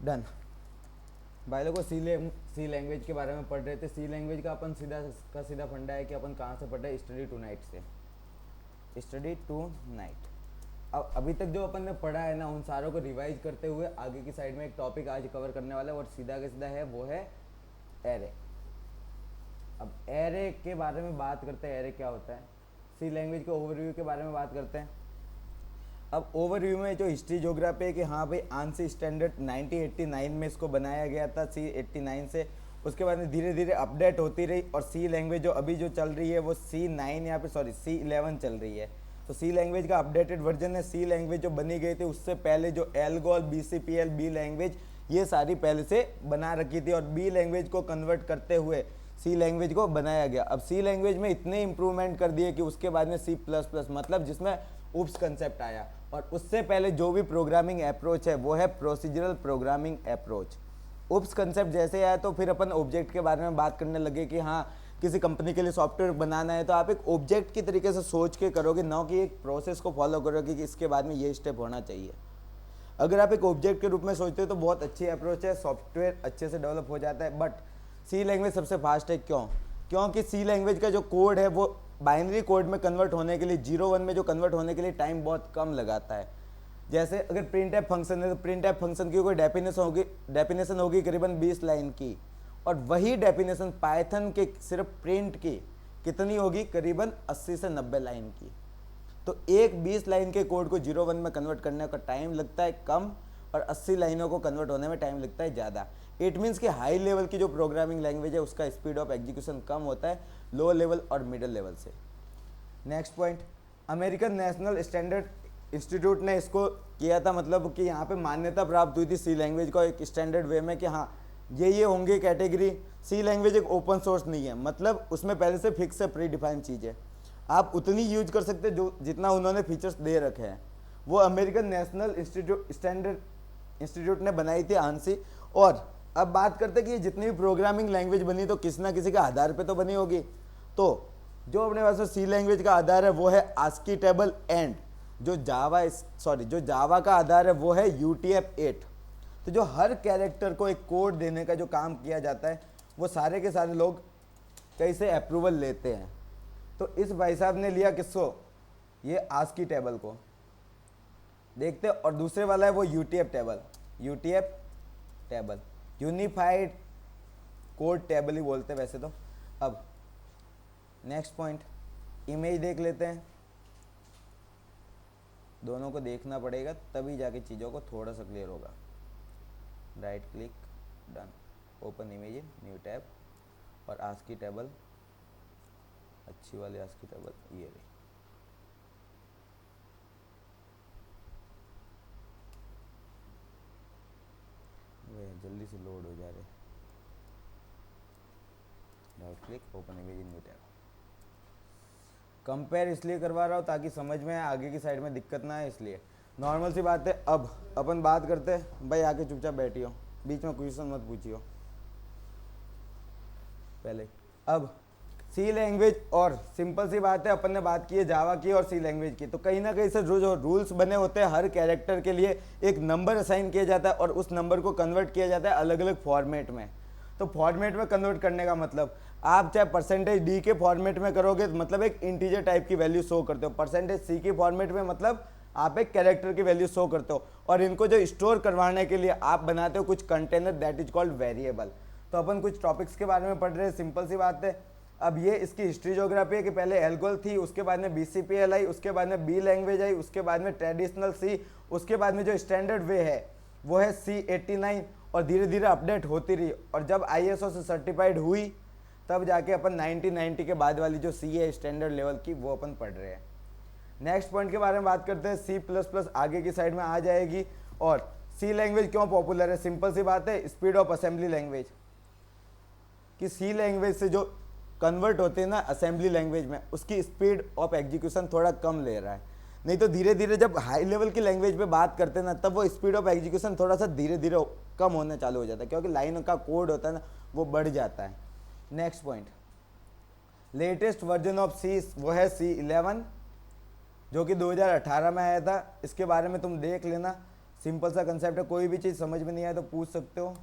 Done. भाई लोगों सी language के बारे में पढ़ रहे थे। सी लैंग्वेज का अपन सीधा फंडा है कि अपन कहाँ से पढ़ रहे हैं, स्टडी टू नाइट से। Study tonight. अब अभी तक जो अपन ने पढ़ा है ना, उन सारों को रिवाइज करते हुए आगे की साइड में एक टॉपिक आज कवर करने वाला है और सीधा का सीधा है, वो है एरे। अब एरे के बारे में बात करते हैं, एरे क्या होता है। सी लैंग्वेज के ओवरव्यू के बारे में बात करते हैं। अब ओवरव्यू में जो हिस्ट्री ज्योग्राफी है कि हाँ भाई, आंसी स्टैंडर्ड 1989 में इसको बनाया गया था, C89 से। उसके बाद में धीरे धीरे अपडेट होती रही और सी लैंग्वेज जो अभी जो चल रही है वो C9 यहाँ पे सॉरी C11 चल रही है। तो सी लैंग्वेज का अपडेटेड वर्जन है। सी लैंग्वेज जो बनी गई थी उससे पहले जो एल्गोल, BCPL, बी लैंग्वेज, ये सारी पहले से बना रखी थी और बी लैंग्वेज को कन्वर्ट करते हुए सी लैंग्वेज को बनाया गया। अब सी लैंग्वेज में इतने इंप्रूवमेंट कर दिए कि उसके बाद में C++, मतलब जिसमें उप्स कंसेप्ट आया। और उससे पहले जो भी प्रोग्रामिंग अप्रोच है वो है प्रोसीजरल प्रोग्रामिंग अप्रोच। उप्स कंसेप्ट जैसे आया तो फिर अपन ऑब्जेक्ट के बारे में बात करने लगे कि हाँ, किसी कंपनी के लिए सॉफ्टवेयर बनाना है तो आप एक ऑब्जेक्ट की तरीके से सोच के करोगे, ना कि एक प्रोसेस को फॉलो करोगे कि इसके बाद में ये स्टेप होना चाहिए। अगर आप एक ऑब्जेक्ट के रूप में सोचते हो तो बहुत अच्छी अप्रोच है, सॉफ्टवेयर अच्छे से डेवलप हो जाता है। बट सी लैंग्वेज सबसे फास्ट है। क्यों? क्योंकि सी लैंग्वेज का जो कोड है वो बाइनरी कोड में कन्वर्ट होने के लिए, 0 1 में जो कन्वर्ट होने के लिए टाइम बहुत कम लगाता है। जैसे अगर प्रिंट एप फंक्शन है तो प्रिंट एप फंक्शन की कोई डेफिनेशन होगी करीबन 20 लाइन की, और वही डेफिनेशन पाइथन के सिर्फ प्रिंट की कितनी होगी, करीबन 80 से 90 लाइन की। तो एक 20 लाइन के कोड को 0 1 में कन्वर्ट करने का टाइम लगता है कम और 80 लाइनों को कन्वर्ट होने में टाइम लगता है ज़्यादा। इट मीन्स कि हाई लेवल की जो प्रोग्रामिंग लैंग्वेज है उसका स्पीड ऑफ एग्जीक्यूशन कम होता है लो लेवल और मिडिल लेवल से। Next point, American national standard institute ने इसको किया था, मतलब कि यहाँ पे मान्यता प्राप्त हुई थी सी लैंग्वेज को एक स्टैंडर्ड वे में कि हाँ ये होंगे कैटेगरी। सी लैंग्वेज एक ओपन सोर्स नहीं है, मतलब उसमें पहले से फिक्स है, प्री डिफाइंड चीज़ है, आप उतनी यूज कर सकते जो जितना उन्होंने फीचर्स दे रखे हैं। वो अमेरिकन नेशनल इंस्टीट्यूट ने बनाई थी, आंसी। और अब बात करते कि जितनी भी प्रोग्रामिंग लैंग्वेज बनी तो किसी ना किसी के आधार पे तो बनी होगी। तो जो अपने पास सी लैंग्वेज का आधार है वो है आस्की टेबल एंड जो जावा का आधार है वो है UTF-8। तो जो हर कैरेक्टर को एक कोड देने का जो काम किया जाता है वो सारे के सारे लोग कहीं से अप्रूवल लेते हैं। तो इस भाई साहब ने लिया किसको, ये आस्की टेबल को देखते हैं, और दूसरे वाला है वो UTF table, unified code table ही बोलते हैं वैसे तो। अब नेक्स्ट पॉइंट, इमेज देख लेते हैं। दोनों को देखना पड़ेगा तभी जाके चीज़ों को थोड़ा सा क्लियर होगा। Right click, done, open image in new tab, और आस्की टेबल, अच्छी वाली आस्की टेबल ये रही। वे जल्दी से लोड हो जा रहे। Right click, open image in new tab. Compare इसलिए करवा रहा हूँ ताकि समझ में आए, आगे की साइड में दिक्कत ना है, इसलिए नॉर्मल सी बात है। अब अपन बात करते हैं, भाई आके चुपचाप बैठियो, बीच में क्वेश्चन मत पूछियो पहले। अब सी लैंग्वेज, और सिंपल सी बात है, अपन ने बात की है जावा की और सी लैंग्वेज की, तो कहीं ना कहीं से जो रूल्स बने होते हैं हर कैरेक्टर के लिए एक नंबर असाइन किया जाता है और उस नंबर को कन्वर्ट किया जाता है अलग अलग फॉर्मेट में। तो फॉर्मेट में कन्वर्ट करने का मतलब, आप चाहे %d के फॉर्मेट में करोगे तो मतलब एक इंटीजर टाइप की वैल्यू शो करते हो, %c के फॉर्मेट में मतलब आप एक कैरेक्टर की वैल्यू शो करते हो, और इनको जो स्टोर करवाने के लिए आप बनाते हो कुछ container, that is called variable. तो अपन कुछ टॉपिक्स के बारे में पढ़ रहे हैं, सिंपल सी बात है। अब ये इसकी हिस्ट्री ज्योग्राफी है कि पहले एल्गोल थी, उसके बाद में BCPL आई, उसके बाद में बी लैंग्वेज आई, उसके बाद में ट्रेडिशनल सी, उसके बाद में जो स्टैंडर्ड वे है वो है C89, और धीरे धीरे अपडेट होती रही, और जब ISO से सर्टिफाइड हुई तब जाके अपन 1990 के बाद वाली जो सी है स्टैंडर्ड लेवल की, वो अपन पढ़ रहे हैं। नेक्स्ट पॉइंट के बारे में बात करते हैं, C++ आगे की साइड में आ जाएगी। और सी लैंग्वेज क्यों पॉपुलर है, सिंपल सी बात है, स्पीड ऑफ असेंबली लैंग्वेज, कि सी लैंग्वेज से जो कन्वर्ट होते हैं ना असेंबली लैंग्वेज में, उसकी स्पीड ऑफ एग्जीक्यूशन थोड़ा कम ले रहा है। नहीं तो धीरे धीरे जब हाई लेवल की लैंग्वेज पे बात करते हैं ना, तब वो स्पीड ऑफ एग्जीक्यूशन थोड़ा सा धीरे धीरे कम होने चालू हो जाता है, क्योंकि लाइन का कोड होता है ना वो बढ़ जाता है। Next point, latest version of C वो है C11, जो कि 2018 में आया था। इसके बारे में तुम देख लेना, सिंपल सा कंसेप्ट है, कोई भी चीज़ समझ में नहीं आए तो पूछ सकते हो।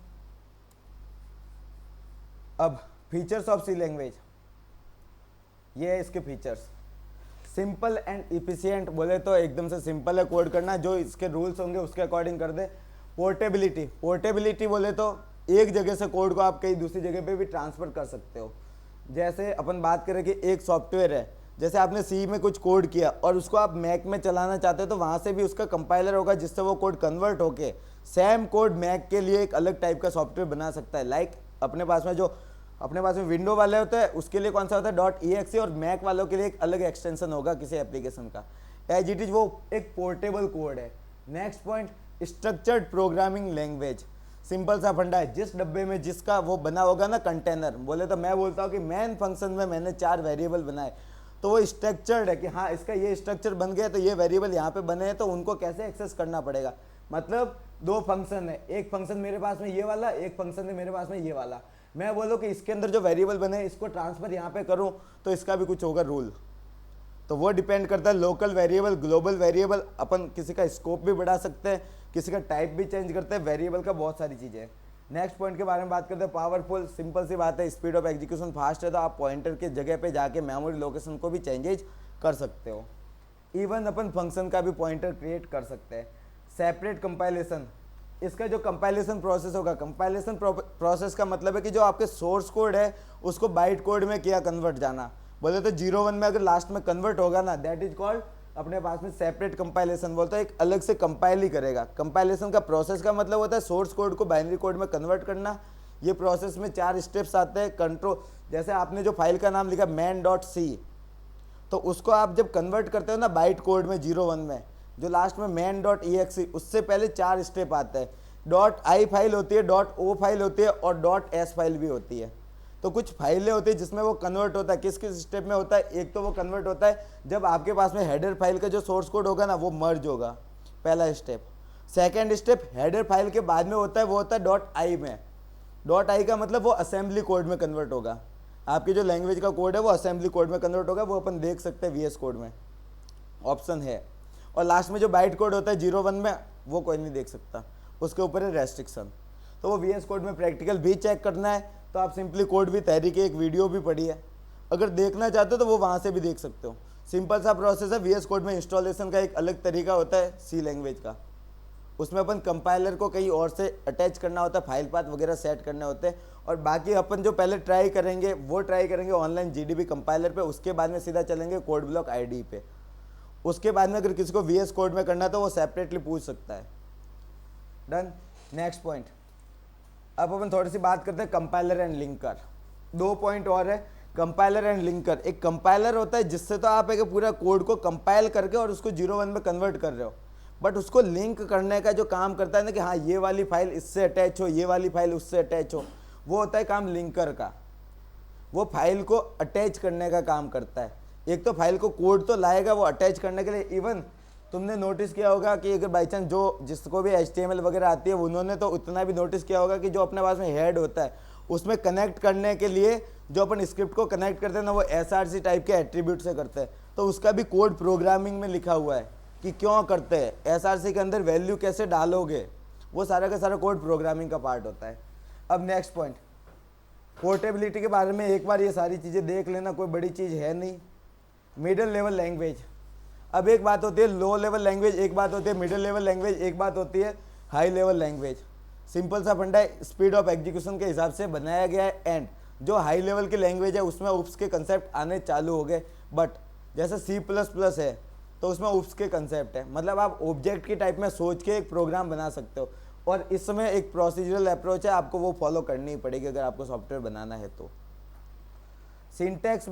अब फीचर्स ऑफ सी लैंग्वेज, ये है इसके फीचर्स। सिंपल एंड इफिशियंट, बोले तो एकदम से सिंपल है कोड करना, जो इसके रूल्स होंगे उसके अकॉर्डिंग कर दे। पोर्टेबिलिटी, पोर्टेबिलिटी बोले तो एक जगह से कोड को आप कहीं दूसरी जगह पे भी ट्रांसफ़र कर सकते हो। जैसे अपन बात करें कि एक सॉफ्टवेयर है, जैसे आपने सी में कुछ कोड किया और उसको आप मैक में चलाना चाहते हो, तो वहाँ से भी उसका कंपाइलर होगा जिससे वो कोड कन्वर्ट होके सेम कोड मैक के लिए एक अलग टाइप का सॉफ्टवेयर बना सकता है। लाइक अपने पास में विंडो वाले होते हैं उसके लिए कौन सा होता है .exe, और मैक वालों के लिए एक अलग एक्सटेंशन होगा किसी एप्लीकेशन का। एज इट इज वो एक पोर्टेबल कोड है। Next point, structured programming language. Simple सा फंडा है, जिस डब्बे में जिसका वो बना होगा ना कंटेनर, बोले तो मैं बोलता हूँ कि मेन फंक्शन में मैंने 4 वेरिएबल बनाए, तो वो स्ट्रक्चर्ड है कि हाँ इसका ये स्ट्रक्चर बन गया तो ये वेरिएबल यहाँ पे बने हैं, तो उनको कैसे एक्सेस करना पड़ेगा। मतलब 2 फंक्शन है, एक फंक्शन मेरे पास में ये वाला, एक फंक्शन है मेरे पास में ये वाला। मैं बोलूँ कि इसके अंदर जो वेरिएबल बने इसको ट्रांसफर यहाँ पे करूँ तो इसका भी कुछ होगा रूल। तो वो डिपेंड करता है, लोकल वेरिएबल, ग्लोबल वेरिएबल, अपन किसी का स्कोप भी बढ़ा सकते हैं, किसी का टाइप भी चेंज करते हैं, वेरिएबल का बहुत सारी चीज़ें हैं। नेक्स्ट पॉइंट के बारे में बात करते हैं, पावरफुल। सिंपल सी बात है, स्पीड ऑफ एग्जीक्यूशन फास्ट है, तो आप पॉइंटर के जगह पे जाके मेमोरी लोकेशन को भी चेंजेज कर सकते हो। इवन अपन फंक्शन का भी पॉइंटर क्रिएट कर सकते हैं। सेपरेट कंपाइलेशन, इसका जो कंपाइलेशन प्रोसेस होगा, कंपाइलेशन प्रोसेस का मतलब है कि जो आपके सोर्स कोड है उसको बाइट कोड में किया कन्वर्ट जाना। बोले तो 0-1 में अगर लास्ट में कन्वर्ट होगा ना, दैट इज कॉल्ड अपने पास में सेपरेट कंपाइलेशन। बोलता है एक अलग से कंपाइल ही करेगा। कंपाइलेशन का प्रोसेस का मतलब होता है सोर्स कोड को बाइनरी कोड में कन्वर्ट करना। ये प्रोसेस में 4 स्टेप्स आते हैं। कंट्रोल, जैसे आपने जो फाइल का नाम लिखा main.c, तो उसको आप जब कन्वर्ट करते हो ना बाइट कोड में 0-1 में, जो लास्ट में main.exe, उससे पहले 4 स्टेप आते हैं। .i फाइल होती है, .o फाइल होती है और .s फाइल भी होती है। तो कुछ फाइलें होती है जिसमें वो कन्वर्ट होता है। किस किस स्टेप में होता है? एक तो वो कन्वर्ट होता है जब आपके पास में हेडर फाइल का जो सोर्स कोड होगा ना वो मर्ज होगा, पहला step. Second step header file के बाद में होता है, वो होता है .i में। .i का मतलब वो असेंबली कोड में कन्वर्ट होगा। आपकी जो लैंग्वेज का कोड है वो असेंबली कोड में कन्वर्ट होगा, वो अपन देख सकते हैं VS कोड में, ऑप्शन है। और लास्ट में जो बाइट कोड होता है 0-1 में, वो कोई नहीं देख सकता, उसके ऊपर है रेस्ट्रिक्शन। तो वो VS कोड में प्रैक्टिकल भी चेक करना है तो आप सिंपली कोड भी तहरीक एक वीडियो भी पढ़ी है, अगर देखना चाहते हो तो वो वहाँ से भी देख सकते हो। सिंपल सा प्रोसेस है। VS कोड में इंस्टॉलेशन का एक अलग तरीका होता है सी लैंग्वेज का, उसमें अपन कंपाइलर को कहीं और से अटैच करना होता है, फाइल पाथ वगैरह सेट करने होते हैं। और बाकी अपन जो पहले ट्राई करेंगे ऑनलाइन GDB कंपाइलर पे, उसके बाद में सीधा चलेंगे कोड ब्लॉक IDE पे। उसके बाद में अगर किसी को VS कोड में करना है तो वो सेपरेटली पूछ सकता है। डन। नेक्स्ट पॉइंट, अब अपन थोड़ी सी बात करते हैं कंपाइलर एंड लिंकर। 2 पॉइंट और है, कंपाइलर एंड लिंकर। एक कंपाइलर होता है जिससे तो आप एक पूरा कोड को कंपाइल करके और उसको 0-1 में कन्वर्ट कर रहे हो, बट उसको लिंक करने का जो काम करता है ना कि हाँ ये वाली फाइल इससे अटैच हो, ये वाली फाइल उससे अटैच हो, वो होता है काम लिंकर का। वो फाइल को अटैच करने का काम करता है। एक तो फाइल को कोड तो लाएगा वो अटैच करने के लिए। इवन तुमने नोटिस किया होगा कि अगर बाई चांस जो जिसको भी HTML वगैरह आती है उन्होंने तो उतना भी नोटिस किया होगा कि जो अपने पास में हेड होता है उसमें कनेक्ट करने के लिए जो अपन स्क्रिप्ट को कनेक्ट करते हैं ना वो SRC टाइप के एट्रीब्यूट से करते हैं। तो उसका भी कोड प्रोग्रामिंग में लिखा हुआ है कि क्यों करते हैं, SRC के अंदर वैल्यू कैसे डालोगे, वो सारा का सारा कोड प्रोग्रामिंग का पार्ट होता है। अब नेक्स्ट पॉइंट, पोर्टेबिलिटी के बारे में एक बार ये सारी चीज़ें देख लेना, कोई बड़ी चीज़ है नहीं। मिडिल लेवल लैंग्वेज, अब एक बात होती है लो लेवल लैंग्वेज, एक बात होती है मिडिल लेवल लैंग्वेज, एक बात होती है हाई लेवल लैंग्वेज। सिंपल सा फंडा है, स्पीड ऑफ एग्जीक्यूशन के हिसाब से बनाया गया है। एंड जो हाई लेवल की लैंग्वेज है उसमें उप्स के कंसेप्ट आने चालू हो गए, बट जैसे C++ है तो उसमें उप्स के कंसेप्ट है, मतलब आप ऑब्जेक्ट की टाइप में सोच के एक प्रोग्राम बना सकते हो। और इसमें एक प्रोसीजरल अप्रोच है, आपको वो फॉलो करनी ही पड़ेगी अगर आपको सॉफ्टवेयर बनाना है तो। सिंटैक्स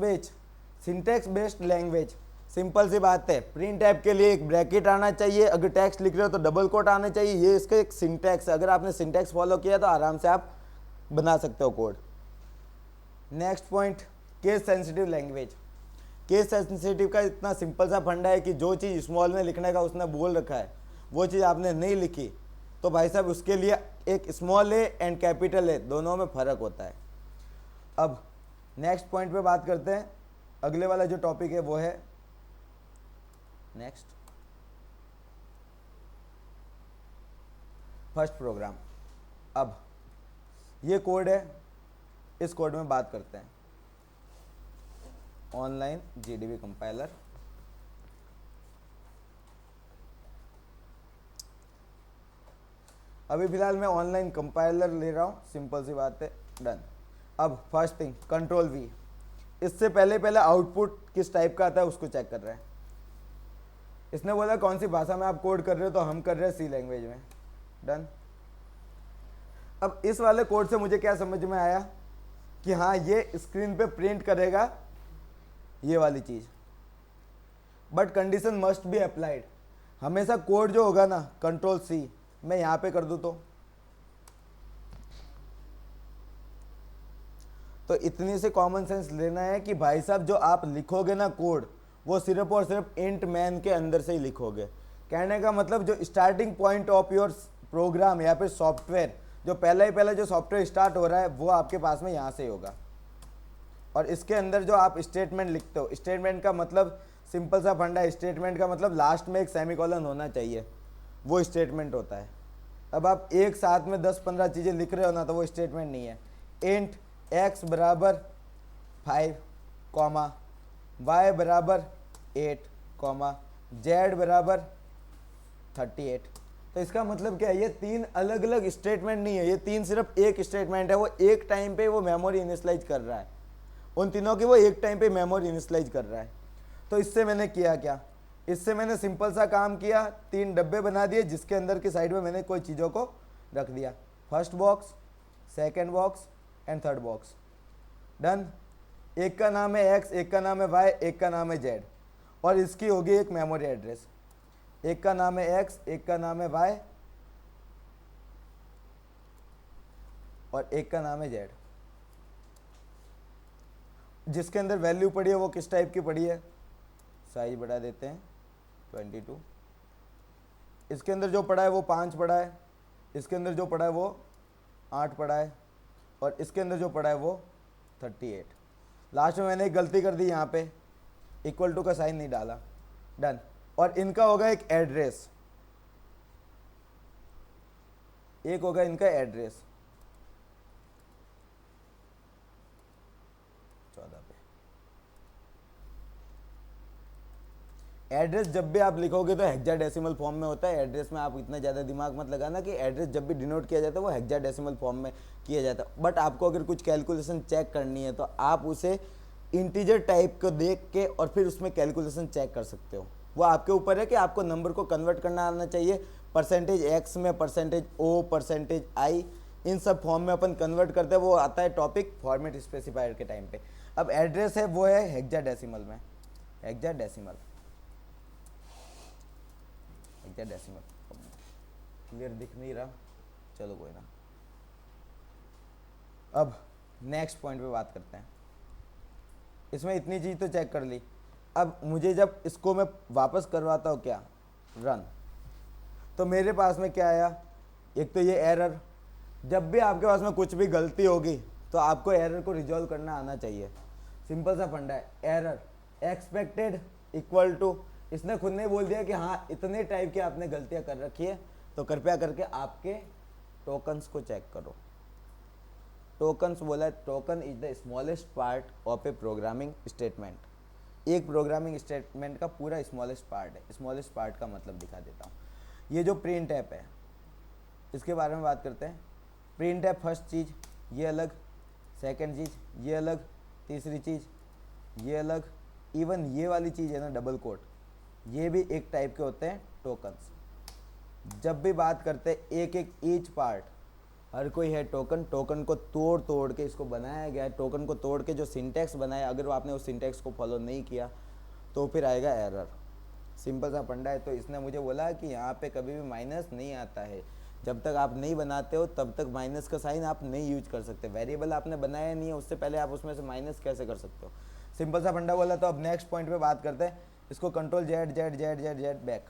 बेस्ड लैंग्वेज, सिंपल सी बात है, प्रिंट ऐप के लिए एक ब्रैकेट आना चाहिए, अगर टेक्स्ट लिख रहे हो तो डबल कोट आना चाहिए, ये इसका एक सिंटैक्स है। अगर आपने सिंटैक्स फॉलो किया तो आराम से आप बना सकते हो code. Next point, case sensitive language. Case sensitive का इतना सिंपल सा फंडा है कि जो चीज़ स्मॉल में लिखने का उसने बोल रखा है वो चीज़ आपने नहीं लिखी तो भाई साहब उसके लिए एक small A and capital A दोनों में फ़र्क होता है। अब नेक्स्ट पॉइंट पे बात करते हैं, अगले वाला जो टॉपिक है वो है नेक्स्ट फर्स्ट प्रोग्राम। अब ये कोड है, इस कोड में बात करते हैं। ऑनलाइन जीडीबी कंपाइलर, अभी फिलहाल मैं ऑनलाइन कंपाइलर ले रहा हूँ, सिंपल सी बात है, डन। अब फर्स्ट थिंग कंट्रोल वी, इससे पहले आउटपुट किस टाइप का आता है उसको चेक कर रहे हैं। इसने बोला कौन सी भाषा में आप कोड कर रहे हो, तो हम कर रहे हैं सी लैंग्वेज में, डन। अब इस वाले कोड से मुझे क्या समझ में आया कि हाँ ये स्क्रीन पे प्रिंट करेगा ये वाली चीज, but condition must be applied. हमेशा कोड जो होगा ना, कंट्रोल सी मैं यहां पे कर दूं तो इतनी से कॉमन सेंस लेना है कि भाई साहब जो आप लिखोगे ना कोड, वो सिर्फ और सिर्फ इंट मैन के अंदर से ही लिखोगे। कहने का मतलब जो starting point of your program या फिर सॉफ्टवेयर, जो पहला जो सॉफ्टवेयर स्टार्ट हो रहा है वो आपके पास में यहाँ से ही होगा। और इसके अंदर जो आप स्टेटमेंट लिखते हो, स्टेटमेंट का मतलब सिंपल सा फंडा है, स्टेटमेंट का मतलब लास्ट में एक सेमीकोलन होना चाहिए, वो स्टेटमेंट होता है। अब आप एक साथ में 10-15 चीज़ें लिख रहे हो ना, तो वो स्टेटमेंट नहीं है। इंट x बराबर 5, y बराबर 8, z बराबर 38। तो इसका मतलब क्या है, ये 3 अलग अलग स्टेटमेंट नहीं है, ये 3 सिर्फ एक स्टेटमेंट है। वो एक टाइम पे वो मेमोरी इनिशियलाइज कर रहा है, उन तीनों की वो एक टाइम पे मेमोरी इनिशियलाइज कर रहा है। तो इससे मैंने किया क्या, इससे मैंने सिंपल सा काम किया, 3 डब्बे बना दिए जिसके अंदर की साइड में मैंने कोई चीज़ों को रख दिया। First box, second box and third box, done. एक का नाम है x, एक का नाम है y, एक का नाम है z, और इसकी होगी एक मेमोरी एड्रेस। एक का नाम है x, एक का नाम है y और एक का नाम है z। जिसके अंदर वैल्यू पड़ी है वो किस टाइप की पड़ी है, साइज बढ़ा देते हैं 22। इसके अंदर जो पड़ा है वो 5 पड़ा है, इसके अंदर जो पड़ा है वो 8 पड़ा है, और इसके अंदर जो पड़ा है वो 38। लास्ट में मैंने एक गलती कर दी, यहाँ पे इक्वल टू का साइन नहीं डाला, डन। और इनका होगा एक एड्रेस, एक होगा इनका एड्रेस 14 पे। एड्रेस जब भी आप लिखोगे तो हेक्साडेसिमल फॉर्म में होता है। एड्रेस में आप इतना ज़्यादा दिमाग मत लगाना कि एड्रेस जब भी डिनोट किया जाता है वो हेक्साडेसिमल फॉर्म में किया जाता है। बट आपको अगर कुछ कैलकुलेशन चेक करनी है तो आप उसे इंटीजर टाइप को देख के और फिर उसमें कैलकुलेशन चेक कर सकते हो। वो आपके ऊपर है कि आपको नंबर को कन्वर्ट करना आना चाहिए। %x में %o, %i, इन सब फॉर्म में अपन कन्वर्ट करते हैं, वो आता है टॉपिक फॉर्मेट स्पेसिफायर के टाइम पे। अब एड्रेस है वो है हेक्साडेसिमल में, हेक्साडेसिमल क्लियर दिख नहीं रहा, चलो कोई ना। अब नेक्स्ट पॉइंट पे बात करते हैं। इसमें इतनी चीज़ तो चेक कर ली। अब मुझे जब इसको मैं वापस करवाता हूँ क्या, रन, तो मेरे पास में क्या आया, एक तो ये एरर। जब भी आपके पास में कुछ भी गलती होगी तो आपको एरर को रिजॉल्व करना आना चाहिए। सिंपल सा फंडा है, एरर एक्सपेक्टेड इक्वल टू, इसने खुद ने बोल दिया कि हाँ इतने टाइप की आपने गलतियां कर रखी है, तो कृपया करके आपके टोकन्स को चेक करो। टोकन्स बोला है, token is the smallest part of A programming statement. एक प्रोग्रामिंग स्टेटमेंट का पूरा स्मॉलेस्ट पार्ट है। स्मॉलेस्ट पार्ट का मतलब दिखा देता हूँ। ये जो प्रिंट ऐप है इसके बारे में बात करते हैं। प्रिंट ऐप फर्स्ट चीज़ ये अलग, सेकंड चीज़ ये अलग, तीसरी चीज़ ये अलग, इवन ये वाली चीज़ है ना डबल कोट, ये भी एक टाइप के होते हैं टोकन्स। जब भी बात करते हैं एक एक ईच पार्ट, हर कोई है टोकन। टोकन को तोड़ तोड़ के इसको बनाया गया है। टोकन को तोड़ के जो सिंटैक्स बनाया, अगर आपने उस सिंटैक्स को फॉलो नहीं किया तो फिर आएगा एरर। सिंपल सा फंडा है। तो इसने मुझे बोला कि यहाँ पे कभी भी माइनस नहीं आता है। जब तक आप नहीं बनाते हो तब तक माइनस का साइन आप नहीं यूज कर सकते। वेरिएबल आपने बनाया नहीं है, उससे पहले आप उसमें से माइनस कैसे कर सकते हो। सिंपल सा फंडा बोला। तो अब नेक्स्ट पॉइंट पे बात करते हैं। इसको control Z Z Z Z Z back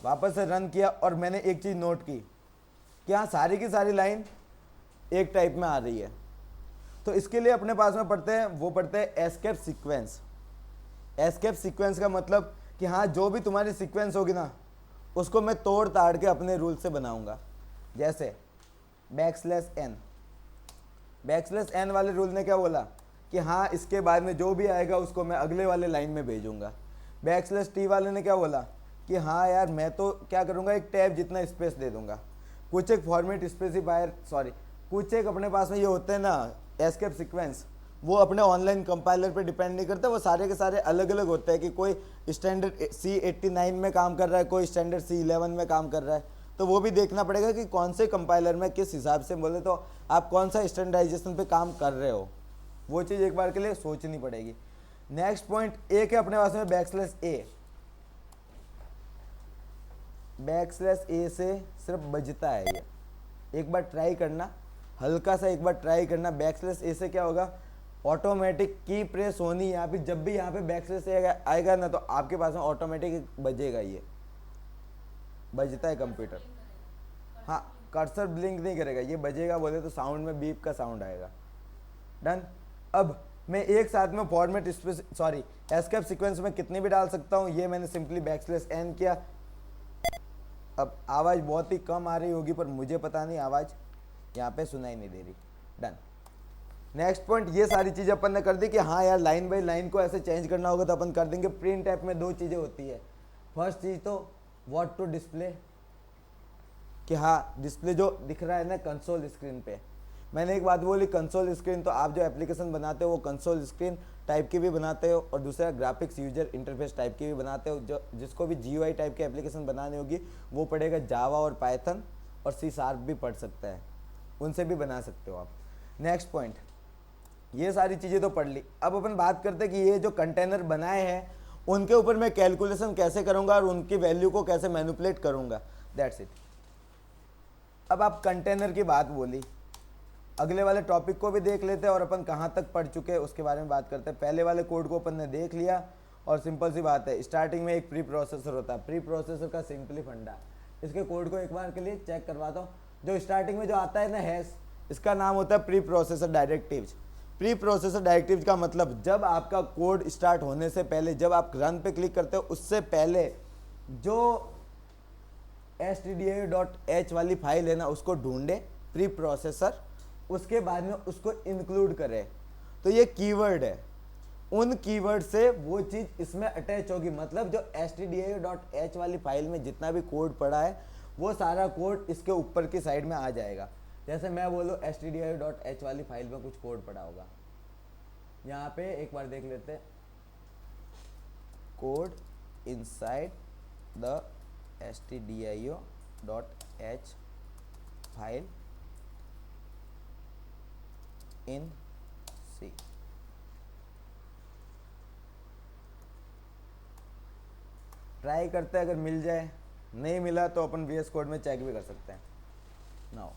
वापस से रन किया और मैंने एक चीज़ नोट की कि हाँ सारी की सारी लाइन एक टाइप में आ रही है। तो इसके लिए अपने पास में पढ़ते हैं, वो पढ़ते हैं एस्केप सीक्वेंस। एस्केप सीक्वेंस का मतलब कि हाँ जो भी तुम्हारी सीक्वेंस होगी ना उसको मैं तोड़ ताड़ के अपने रूल से बनाऊंगा। जैसे \n, \n वाले रूल ने क्या बोला कि हाँ इसके बाद में जो भी आएगा उसको मैं अगले वाले लाइन में भेजूंगा। \t वाले ने क्या बोला कि हाँ यार मैं तो क्या करूँगा, एक टैब जितना स्पेस दे दूंगा। कुछ एक फॉर्मेट स्पेसिफायर, कुछ एक अपने पास में ये होते हैं ना एस्केप सीक्वेंस, वो अपने ऑनलाइन कंपाइलर पे डिपेंड नहीं करते, वो सारे के सारे अलग अलग होते हैं कि कोई स्टैंडर्ड C89 में काम कर रहा है, कोई स्टैंडर्ड C11 में काम कर रहा है। तो वो भी देखना पड़ेगा कि कौन से कंपाइलर में किस हिसाब से, बोले तो आप कौन सा स्टैंडर्डाइजेशन पे काम कर रहे हो, वो चीज़ एक बार के लिए सोचनी पड़ेगी। नेक्स्ट पॉइंट एक है अपने पास में \a से सिर्फ बजता है ये, एक बार ट्राई करना, हल्का सा एक बार ट्राई करना। \a से क्या होगा, ऑटोमेटिक की प्रेस होनी यहाँ पे, जब भी यहाँ पे \a आएगा ना तो आपके पास में ऑटोमेटिक बजेगा, ये बजता है कंप्यूटर। हाँ कर्सर ब्लिंक नहीं करेगा, ये बजेगा, बोले तो साउंड में बीप का साउंड आएगा। डन। अब मैं एक साथ में फॉर्मेट एस्केप सीक्वेंस में कितने भी डाल सकता हूँ, ये मैंने सिंपली \n किया। अब आवाज़ बहुत ही कम आ रही होगी पर मुझे पता नहीं, आवाज़ यहाँ पे सुनाई नहीं दे रही। डन। नेक्स्ट पॉइंट, ये सारी चीज़ें अपन ने कर दी कि हाँ यार लाइन बाई लाइन को ऐसे चेंज करना होगा तो अपन कर देंगे। प्रिंट ऐप में दो चीज़ें होती है, फर्स्ट चीज़ तो व्हाट टू डिस्प्ले, कि हाँ डिस्प्ले जो दिख रहा है ना कंसोल स्क्रीन पे। मैंने एक बात बोली, कंसोल स्क्रीन तो आप जो एप्लीकेशन बनाते हो वो कंसोल स्क्रीन टाइप की भी बनाते हो, और दूसरा ग्राफिक्स यूजर इंटरफेस टाइप की भी बनाते हो। जो जिसको भी GUI टाइप की एप्लीकेशन बनानी होगी वो पढ़ेगा जावा और पाइथन और C# भी पढ़ सकता है, उनसे भी बना सकते हो आप। नेक्स्ट पॉइंट, ये सारी चीज़ें तो पढ़ ली। अब अपन बात करते हैं कि ये जो कंटेनर बनाए हैं उनके ऊपर मैं कैलकुलेशन कैसे करूँगा और उनकी वैल्यू को कैसे मैनिपुलेट करूँगा, दैट्स इट। अब आप कंटेनर की बात बोली, अगले वाले टॉपिक को भी देख लेते हैं और अपन कहाँ तक पढ़ चुके हैं उसके बारे में बात करते हैं। पहले वाले कोड को अपन ने देख लिया और सिंपल सी बात है, स्टार्टिंग में एक प्री प्रोसेसर होता है। प्री प्रोसेसर का सिंपली फंडा, इसके कोड को एक बार के लिए चेक करवाता हूँ। जो स्टार्टिंग में जो आता है ना हैश, इसका नाम होता है pre processor directives. Pre processor directives का मतलब जब आपका कोड स्टार्ट होने से पहले, जब आप रन पे क्लिक करते हो उससे पहले जो stdio.h वाली फाइल है ना उसको ढूंढे प्री प्रोसेसर, उसके बाद में उसको इंक्लूड करे। तो ये कीवर्ड है, उन कीवर्ड से वो चीज़ इसमें अटैच होगी। मतलब जो stdio.h वाली फाइल में जितना भी कोड पड़ा है वो सारा कोड इसके ऊपर की साइड में आ जाएगा। जैसे मैं बोलूँ stdio.h वाली फाइल में कुछ कोड पड़ा होगा, यहाँ पे एक बार देख लेते हैं, code inside the stdio.h file in C। Try करते हैं, अगर मिल जाए, नहीं मिला तो अपन VS कोड में चेक भी कर सकते हैं। नाउ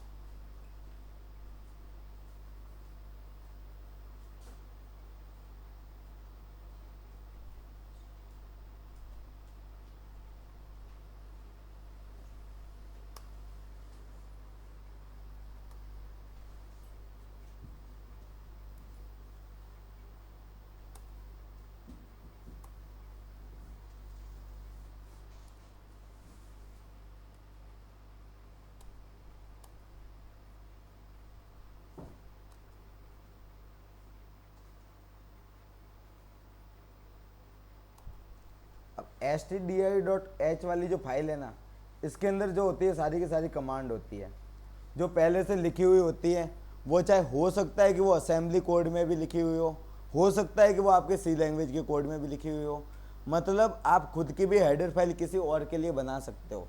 अब stdio.h वाली जो फाइल है ना, इसके अंदर जो होती है सारी की सारी कमांड होती है जो पहले से लिखी हुई होती है। वो चाहे हो सकता है कि वो असेंबली कोड में भी लिखी हुई हो सकता है कि वो आपके C लैंग्वेज के कोड में भी लिखी हुई हो। मतलब आप खुद की भी हेडर फाइल किसी और के लिए बना सकते हो,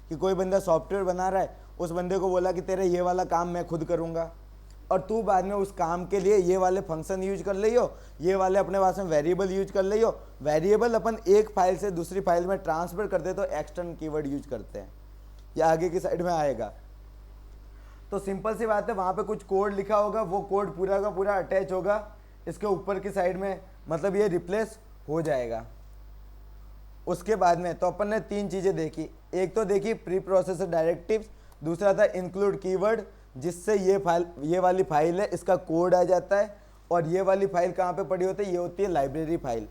कि कोई बंदा सॉफ्टवेयर बना रहा है, उस बंदे को बोला कि तेरे ये वाला काम मैं खुद करूँगा और तू बाद में उस काम के लिए ये वाले फंक्शन यूज कर लियो, ये वाले अपने पास में वेरिएबल यूज कर लियो। वेरिएबल अपन एक फाइल से दूसरी फाइल में ट्रांसफर करते तो एक्सटर्न कीवर्ड यूज करते हैं, ये आगे की साइड में आएगा। तो सिंपल सी बात है, वहाँ पे कुछ कोड लिखा होगा, वो कोड पूरा का पूरा अटैच होगा इसके ऊपर की साइड में, मतलब ये रिप्लेस हो जाएगा। उसके बाद में तो अपन ने तीन चीज़ें देखी, एक तो देखी प्री प्रोसेसर डायरेक्टिव्स, दूसरा था इंक्लूड कीवर्ड जिससे ये वाली फाइल है इसका कोड आ जाता है। और ये वाली फाइल कहाँ पे पड़ी होती है, ये होती है लाइब्रेरी फाइल।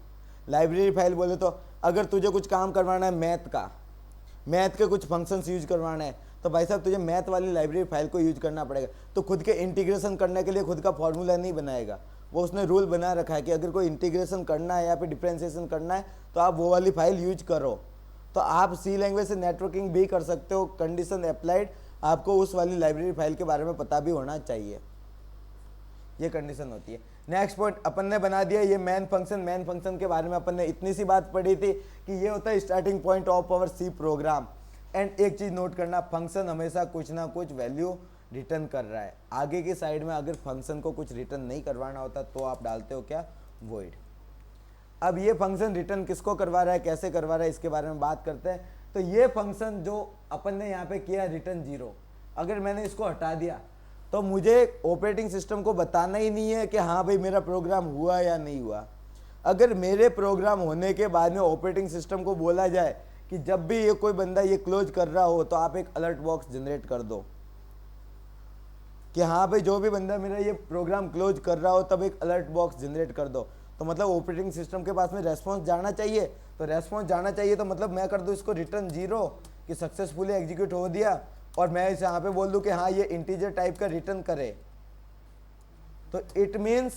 लाइब्रेरी फाइल बोले तो अगर तुझे कुछ काम करवाना है मैथ मैथ के कुछ फंक्शंस यूज करवाना है, तो भाई साहब तुझे मैथ वाली लाइब्रेरी फाइल को यूज करना पड़ेगा। तो खुद के इंटीग्रेशन करने के लिए खुद का फॉर्मूला नहीं बनाएगा, वो उसने रूल बना रखा है कि अगर कोई इंटीग्रेशन करना है या फिर डिफरेंशिएशन करना है तो आप वो वाली फाइल यूज करो। तो आप सी लैंग्वेज से नेटवर्किंग भी कर सकते हो, कंडीशन अप्लाइड, आपको उस वाली लाइब्रेरी फाइल के बारे में पता भी होना चाहिए, ये कंडीशन होती है। नेक्स्ट पॉइंट अपन ने बना दिया ये मेन फंक्शन के बारे में अपन ने इतनी सी बात पढ़ी थी कि ये होता है starting point of our C program. And एक चीज नोट करना, फंक्शन हमेशा कुछ ना कुछ वैल्यू रिटर्न कर रहा है। आगे की साइड में अगर फंक्शन को कुछ रिटर्न नहीं करवाना होता तो आप डालते हो क्या, वॉइड। अब ये फंक्शन रिटर्न किसको करवा रहा है, कैसे करवा रहा है, इसके बारे में बात करते हैं। तो ये फंक्शन जो अपन ने यहाँ पे किया रिटर्न 0, अगर मैंने इसको हटा दिया तो मुझे ऑपरेटिंग सिस्टम को बताना ही नहीं है कि हाँ भाई मेरा प्रोग्राम हुआ या नहीं हुआ। अगर मेरे प्रोग्राम होने के बाद में ऑपरेटिंग सिस्टम को बोला जाए कि जब भी ये कोई बंदा ये क्लोज कर रहा हो तो आप एक अलर्ट बॉक्स जनरेट कर दो कि हाँ भाई जो भी बंदा मेरा ये प्रोग्राम क्लोज कर रहा हो तब एक अलर्ट बॉक्स जनरेट कर दो, तो मतलब ऑपरेटिंग सिस्टम के पास में रेस्पॉन्स जाना चाहिए। तो रेस्पॉन्स जाना चाहिए तो मतलब मैं कर दूँ इसको रिटर्न 0 कि सक्सेसफुली एग्जीक्यूट हो दिया, और मैं इसे यहाँ पे बोल दूँ कि हाँ ये इंटीजर टाइप का रिटर्न करे। तो इट मीन्स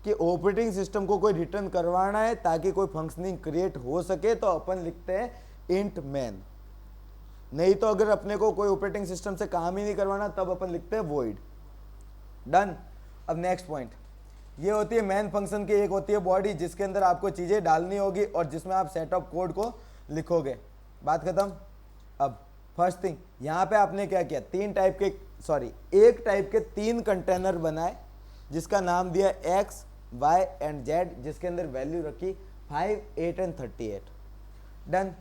कि ऑपरेटिंग सिस्टम को कोई रिटर्न करवाना है ताकि कोई फंक्शनिंग क्रिएट हो सके तो अपन लिखते हैं इंट मैन। नहीं तो अगर अपने को कोई ऑपरेटिंग सिस्टम से काम ही नहीं करवाना तब अपन लिखते हैं वॉइड। डन। अब नेक्स्ट पॉइंट, ये होती है मेन फंक्शन की, एक होती है बॉडी जिसके अंदर आपको चीज़ें डालनी होगी और जिसमें आप सेट ऑफ कोड को लिखोगे। बात खत्म। अब फर्स्ट थिंग, यहाँ पे आपने क्या किया, एक टाइप के 3 कंटेनर बनाए जिसका नाम दिया एक्स वाई एंड जेड, जिसके अंदर वैल्यू रखी 5, 8 एंड 38। डन।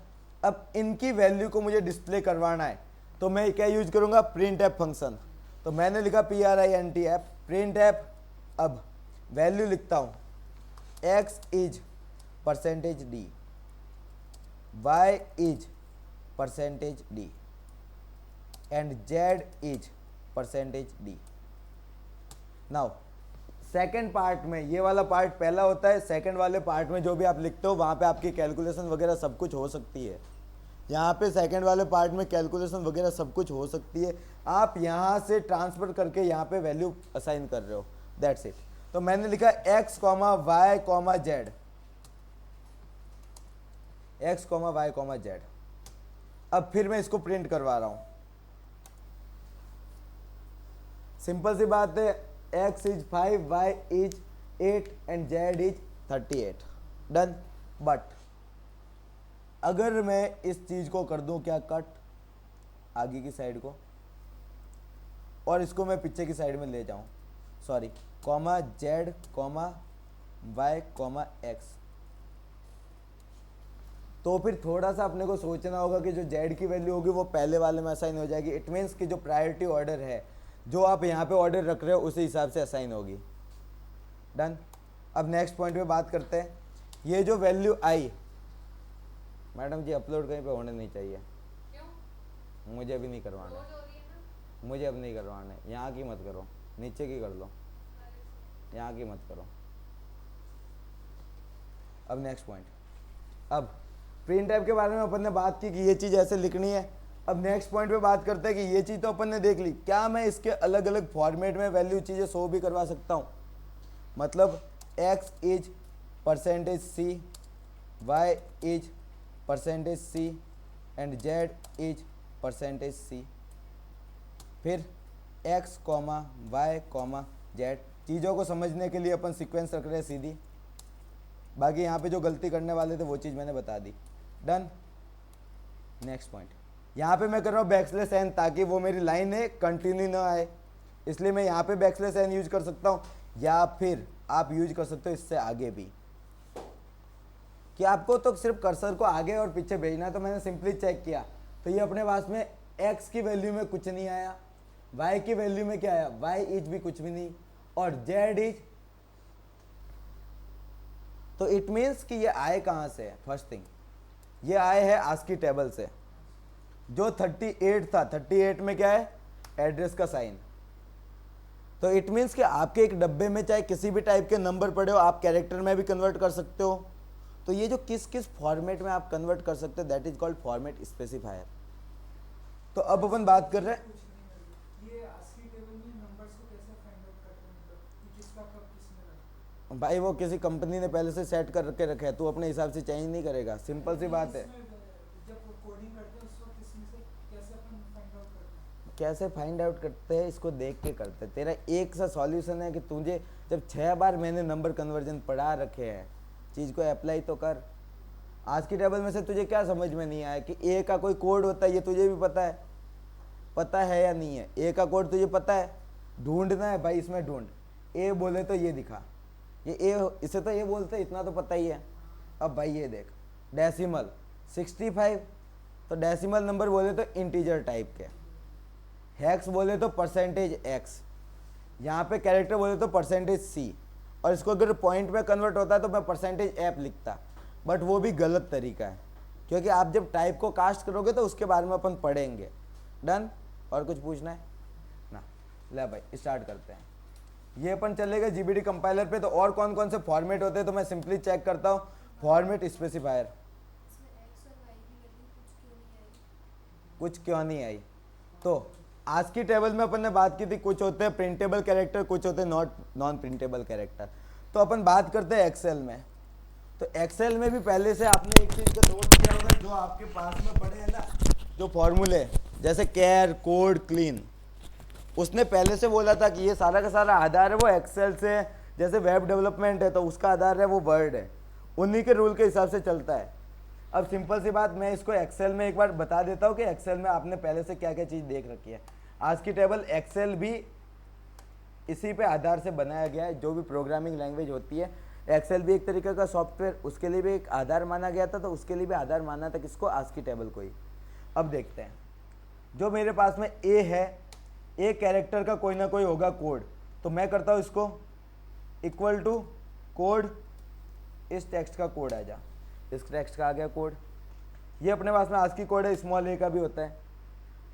अब इनकी वैल्यू को मुझे डिस्प्ले करवाना है तो मैं क्या यूज करूंगा, प्रिंट एफ फंक्शन। तो मैंने लिखा PRINT प्रिंट एफ। अब वैल्यू लिखता हूं x is %d, y is %d and z is %d। Now second part में, ये वाला पार्ट पहला होता है, सेकेंड वाले पार्ट में जो भी आप लिखते हो वहाँ पे आपकी कैलकुलेशन वगैरह सब कुछ हो सकती है। यहाँ पे सेकेंड वाले पार्ट में कैलकुलेशन वगैरह सब कुछ हो सकती है, आप यहाँ से ट्रांसफर करके यहाँ पे वैल्यू असाइन कर रहे हो, दैट्स इट। तो मैंने लिखा x, y, z, x, y, z। अब फिर मैं इसको प्रिंट करवा रहा हूँ। सिंपल सी बात है, x is 5, y is 8 and z is 38। Done. But अगर मैं इस चीज को कर दूं क्या, कट आगे की साइड को, और इसको मैं पीछे की साइड में ले जाऊं, sorry, comma z, comma y, comma x, तो फिर थोड़ा सा अपने को सोचना होगा कि जो z की वैल्यू होगी वो पहले वाले में असाइन हो जाएगी। इट मीन्स कि जो प्रायोरिटी ऑर्डर है, जो आप यहाँ पे ऑर्डर रख रहे हो उसी हिसाब से असाइन होगी। डन। अब नेक्स्ट पॉइंट पे बात करते हैं। ये जो वैल्यू आई, मैडम जी अपलोड कहीं पे होने नहीं चाहिए। क्यों? मुझे अभी नहीं करवाना है, मुझे अब नहीं करवाना है। यहाँ की मत करो, नीचे की कर लो, यहाँ की मत करो। अब नेक्स्ट पॉइंट, अब प्रिंट टाइप के बारे में अपन ने बात की कि ये चीज़ ऐसे लिखनी है। अब नेक्स्ट पॉइंट पे बात करते हैं कि ये चीज़ तो अपन ने देख ली, क्या मैं इसके अलग अलग फॉर्मेट में वैल्यू चीज़ें शो भी करवा सकता हूँ। मतलब x is %c, y is %c and z is %c। फिर x, y, z। चीज़ों को समझने के लिए अपन सीक्वेंस रख रहे हैं सीधी, बाकी यहाँ पे जो गलती करने वाले थे वो चीज़ मैंने बता दी। डन। नेक्स्ट पॉइंट, यहाँ पे मैं कर रहा हूँ \n ताकि वो मेरी लाइन है कंटिन्यू ना आए, इसलिए मैं यहाँ पे \n यूज कर सकता हूँ, या फिर आप यूज कर सकते हो इससे आगे भी, कि आपको तो सिर्फ कर्सर को आगे और पीछे भेजना। तो मैंने सिंपली चेक किया तो ये अपने पास में x की वैल्यू में कुछ नहीं आया, y की वैल्यू में क्या आया, y इज भी कुछ भी नहीं, और z इज। तो इट मीन्स कि ये आए कहाँ से है। फर्स्ट थिंग, ये आए है आस्की टेबल से। जो 38 था, 38 में क्या है, एड्रेस का साइन। तो इट मीन्स कि आपके एक डब्बे में चाहे किसी भी टाइप के नंबर पड़े हो, आप कैरेक्टर में भी कन्वर्ट कर सकते हो। तो ये जो किस किस फॉर्मेट में आप कन्वर्ट कर सकते हो, that is called format specifier. तो अब अपन बात कर रहे हैं, ये ASCII टेबल में नंबर्स को कैसे फाइंड आउट करते हैं, मतलब कि किसका कब किसने रखा। भाई वो किसी कंपनी ने पहले से सेट करके रखा है, तू अपने हिसाब से चेंज नहीं करेगा, सिंपल सी बात है। जब कोडिंग करते हैं उस वक्त इसमें से कैसे अपन फाइंड आउट करते हैं। कैसे फाइंड आउट करते हैं, इसको देख के करते हैं। तेरा एक सा सॉल्यूशन है कि तुझे जब 6 बार मैंने नंबर कन्वर्जन पढ़ा रखे हैं, चीज़ को अप्लाई तो कर। आज की टेबल में से तुझे क्या समझ में नहीं आया कि ए का कोई कोड होता है, ये तुझे भी पता है या नहीं है। ए का कोड तुझे पता है, ढूंढना है भाई, इसमें ढूंढ। ए बोले तो ये दिखा, ये ए, इसे तो ये बोलते हैं, इतना तो पता ही है। अब भाई ये देख, डेसिमल 65, तो डेसिमल नंबर बोले तो इंटीजर टाइप के, हैक्स बोले तो परसेंटेज एक्स, यहाँ पे कैरेक्टर बोले तो परसेंटेज सी, और इसको अगर पॉइंट में कन्वर्ट होता है तो मैं परसेंटेज एफ लिखता, बट वो भी गलत तरीका है, क्योंकि आप जब टाइप को कास्ट करोगे तो उसके बारे में अपन पढ़ेंगे। डन। और कुछ पूछना है ना? ले भाई स्टार्ट करते हैं। ये अपन चलेगा जीबीडी कंपाइलर पे। तो और कौन कौन से फॉर्मेट होते हैं, तो मैं सिंपली चेक करता हूँ। फॉर्मेट स्पेसिफायर, कुछ क्यों नहीं आई? तो आज की टेबल में अपन ने बात की थी, कुछ होते हैं प्रिंटेबल कैरेक्टर, कुछ होते हैं नॉन प्रिंटेबल कैरेक्टर। तो अपन बात करते हैं एक्सेल में। तो एक्सेल में भी पहले से आपने एक चीज़ को नोट किया होगा, जो आपके पास में पड़े हैं ना, जो फॉर्मूले, जैसे कैर, कोड, क्लीन, उसने पहले से बोला था कि ये सारा का सारा आधार है वो एक्सेल से। जैसे वेब डेवलपमेंट है तो उसका आधार है वो वर्ड है, उन्हीं के रूल के हिसाब से चलता है। अब सिंपल सी बात, मैं इसको एक्सेल में एक बार बता देता हूँ कि एक्सेल में आपने पहले से क्या क्या चीज़ देख रखी है। आज की टेबल एक्सेल भी इसी पे आधार से बनाया गया है। जो भी प्रोग्रामिंग लैंग्वेज होती है, एक्सेल भी एक तरीके का सॉफ्टवेयर, उसके लिए भी एक आधार माना गया था, तो उसके लिए भी आधार माना था किसको? आज की टेबल को ही। अब देखते हैं, जो मेरे पास में ए है, ए कैरेक्टर का कोई ना कोई होगा कोड, तो मैं करता हूँ इसको इक्वल टू कोड, इस टेक्स्ट का कोड आ जा, इस टेक्स्ट का आ गया कोड। ये अपने पास में आज की कोड है, स्मॉल ए का भी होता है।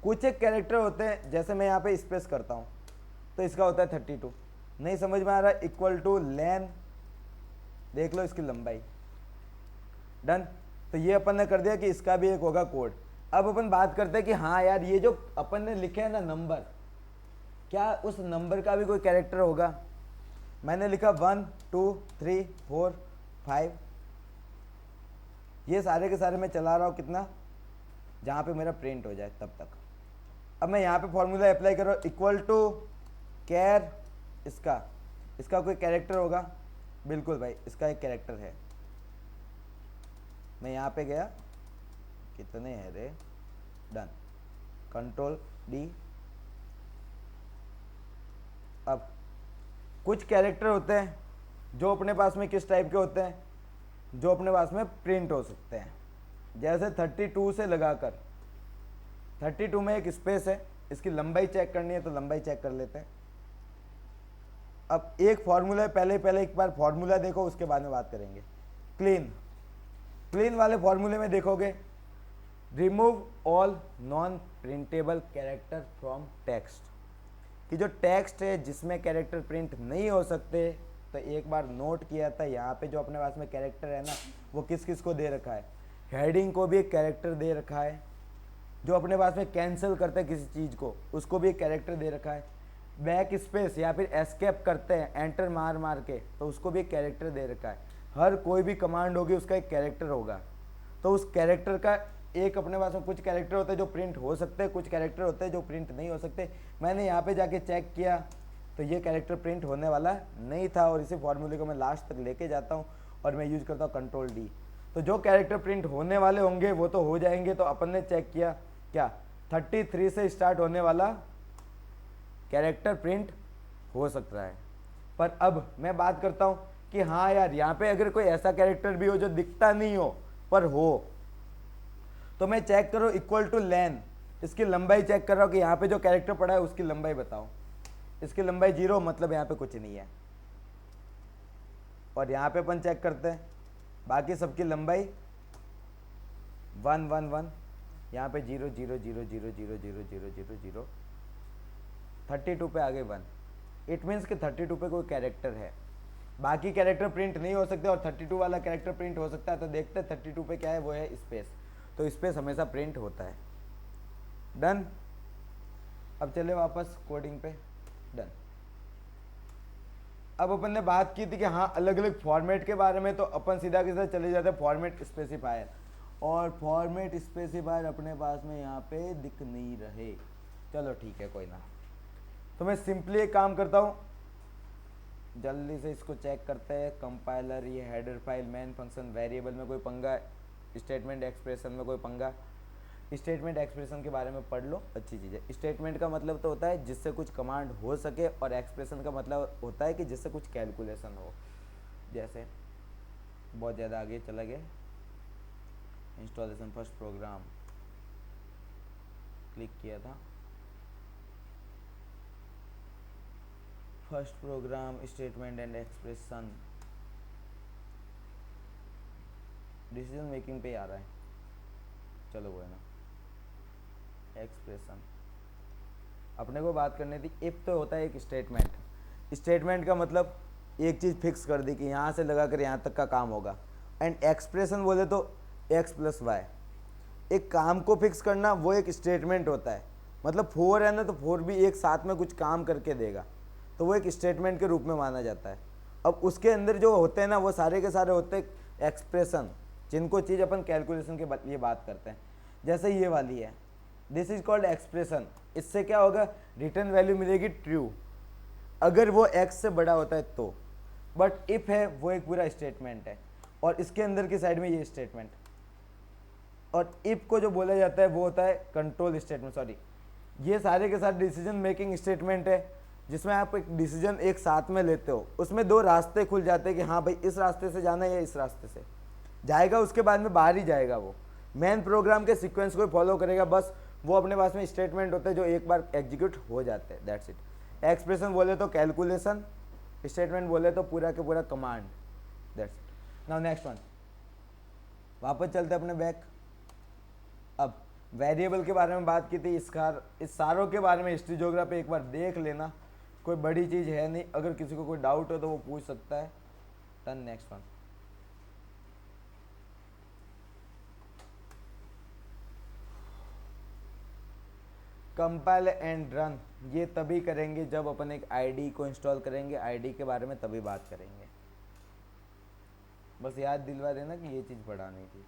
कुछ एक कैरेक्टर होते हैं, जैसे मैं यहाँ पे स्पेस करता हूँ तो इसका होता है 32। नहीं समझ में आ रहा, इक्वल टू लेन, देख लो इसकी लंबाई। डन। तो ये अपन ने कर दिया कि इसका भी एक होगा कोड। अब अपन बात करते हैं कि हाँ यार, ये जो अपन ने लिखे हैं ना नंबर, क्या उस नंबर का भी कोई कैरेक्टर होगा? मैंने लिखा 1 2 3 4 5, ये सारे के सारे मैं चला रहा हूँ कितना, जहाँ पे मेरा प्रिंट हो जाए तब तक। अब मैं यहाँ पे फॉर्मूला अप्लाई कर रहा हूँ, इक्वल टू कैर, इसका कोई कैरेक्टर होगा? बिल्कुल भाई, इसका एक कैरेक्टर है। मैं यहाँ पे गया, कितने हैं रे? Done, control D. अब कुछ कैरेक्टर होते हैं जो अपने पास में किस टाइप के होते हैं, जो अपने पास में प्रिंट हो सकते हैं। जैसे 32 से लगाकर 32 में एक स्पेस है, इसकी लंबाई चेक करनी है तो लंबाई चेक कर लेते हैं। अब एक फॉर्मूला है, पहले एक बार फॉर्मूला देखो, उसके बाद में बात करेंगे। क्लीन वाले फॉर्मूले में देखोगे, remove all non printable character from text, कि जो टेक्स्ट है जिसमें कैरेक्टर प्रिंट नहीं हो सकते। तो एक बार नोट किया था, यहाँ पे जो अपने पास में कैरेक्टर है ना, वो किस किस को दे रखा है? हेडिंग को भी एक कैरेक्टर दे रखा है, जो अपने पास में कैंसिल करते हैं किसी चीज़ को, उसको भी एक कैरेक्टर दे रखा है। बैक स्पेस या फिर एस्केप करते हैं एंटर मार के, तो उसको भी एक कैरेक्टर दे रखा है। हर कोई भी कमांड होगी उसका एक कैरेक्टर होगा, तो उस कैरेक्टर का एक अपने पास में कुछ कैरेक्टर होते हैं जो प्रिंट हो सकते हैं, कुछ कैरेक्टर होते हैं जो प्रिंट नहीं हो सकते। मैंने यहाँ पे जाके चेक किया तो ये कैरेक्टर प्रिंट होने वाला नहीं था, और इसी फॉर्मूले को मैं लास्ट तक लेके जाता हूँ और मैं यूज़ करता हूँ कंट्रोल डी। तो जो कैरेक्टर प्रिंट होने वाले होंगे वो तो हो जाएंगे। तो अपन ने चेक किया क्या 33 से स्टार्ट होने वाला कैरेक्टर प्रिंट हो सकता है। पर अब मैं बात करता हूँ कि हाँ यार, यहाँ पे अगर कोई ऐसा कैरेक्टर भी हो जो दिखता नहीं हो पर हो, तो मैं चेक करो इक्वल टू लेन, इसकी लंबाई चेक कर रहा हूँ कि यहाँ पे जो कैरेक्टर पड़ा है उसकी लंबाई बताओ। इसकी लंबाई 0, मतलब यहाँ पे कुछ नहीं है। और यहाँ पे अपन चेक करते हैं बाकी सबकी लंबाई 1 1 1, यहाँ पे 0 0 0 0 0 0 0 0 0, 32 पे आ गए 1। इट मीन्स कि 32 पे कोई कैरेक्टर है, बाकी कैरेक्टर प्रिंट नहीं हो सकते और 32 वाला कैरेक्टर प्रिंट हो सकता है। तो देखते हैं 32 पे क्या है, वो है स्पेस। तो स्पेस हमेशा प्रिंट होता है। डन। अब चले वापस कोडिंग पे। डन। अब अपन ने बात की थी कि हाँ अलग अलग फॉर्मेट के बारे में, तो अपन सीधा के साथ चले जाते हैं फॉर्मेट स्पेसिफायर। और फॉर्मेट स्पेसिफायर अपने पास में यहाँ पे दिख नहीं रहे। चलो ठीक है कोई ना, तो मैं सिंपली एक काम करता हूँ, जल्दी से इसको चेक करते हैं। कंपाइलर, ये header file, main function, variable में कोई पंगा, स्टेटमेंट एक्सप्रेशन में कोई पंगा। स्टेटमेंट एक्सप्रेशन के बारे में पढ़ लो, अच्छी चीज़ है। स्टेटमेंट का मतलब तो होता है जिससे कुछ कमांड हो सके, और एक्सप्रेशन का मतलब होता है कि जिससे कुछ कैलकुलेशन हो। जैसे बहुत ज़्यादा आगे चला गया, इंस्टॉलेशन फर्स्ट प्रोग्राम क्लिक किया था, first program statement and expression, decision making पे आ रहा है। चलो वो है ना एक्सप्रेशन, अपने को बात करनी थी। इफ तो होता है एक स्टेटमेंट, स्टेटमेंट का मतलब एक चीज़ फिक्स कर दी कि यहाँ से लगा कर यहाँ तक का काम होगा। एंड एक्सप्रेशन बोले तो एक्स प्लस वाई, एक काम को फिक्स करना, वो एक स्टेटमेंट होता है। मतलब फोर है ना, तो फोर भी एक साथ में कुछ काम करके देगा, तो वो एक स्टेटमेंट के रूप में माना जाता है। अब उसके अंदर जो होते हैं ना, वो सारे के सारे होते हैं एक्सप्रेशन, जिनको चीज़ अपन कैलकुलेशन के लिए बात करते हैं। जैसे ये वाली है, दिस इज कॉल्ड एक्सप्रेशन। इससे क्या होगा, रिटर्न वैल्यू मिलेगी ट्रू, अगर वो एक्स से बड़ा होता है तो। बट इफ है वो एक पूरा स्टेटमेंट है, और इसके अंदर की साइड में ये स्टेटमेंट। और इफ को जो बोला जाता है वो होता है कंट्रोल स्टेटमेंट, सॉरी, ये सारे के साथ डिसीजन मेकिंग स्टेटमेंट है, जिसमें आप एक डिसीजन एक साथ में लेते हो। उसमें दो रास्ते खुल जाते हैं कि हाँ भाई इस रास्ते से जाना है या इस रास्ते से जाएगा, उसके बाद में बाहर ही जाएगा। वो मेन प्रोग्राम के सीक्वेंस को फॉलो करेगा, बस वो अपने पास में स्टेटमेंट होते हैं जो एक बार एग्जीक्यूट हो जाते हैं, दैट्स इट। एक्सप्रेशन बोले तो कैलकुलेशन, स्टेटमेंट बोले तो पूरा के पूरा command, that's it. Now next one, वापस चलते अपने बैक। अब वेरिएबल के बारे में बात की थी, इस सारों के बारे में हिस्ट्री ज्योग्राफी एक बार देख लेना, कोई बड़ी चीज़ है नहीं। अगर किसी को कोई डाउट हो तो वो पूछ सकता है। Done, next one. Compile and run, ये तभी करेंगे जब अपन एक आईडी को इंस्टॉल करेंगे, आईडी के बारे में तभी बात करेंगे। बस याद दिलवा देना कि ये चीज़ पढ़ानी थी।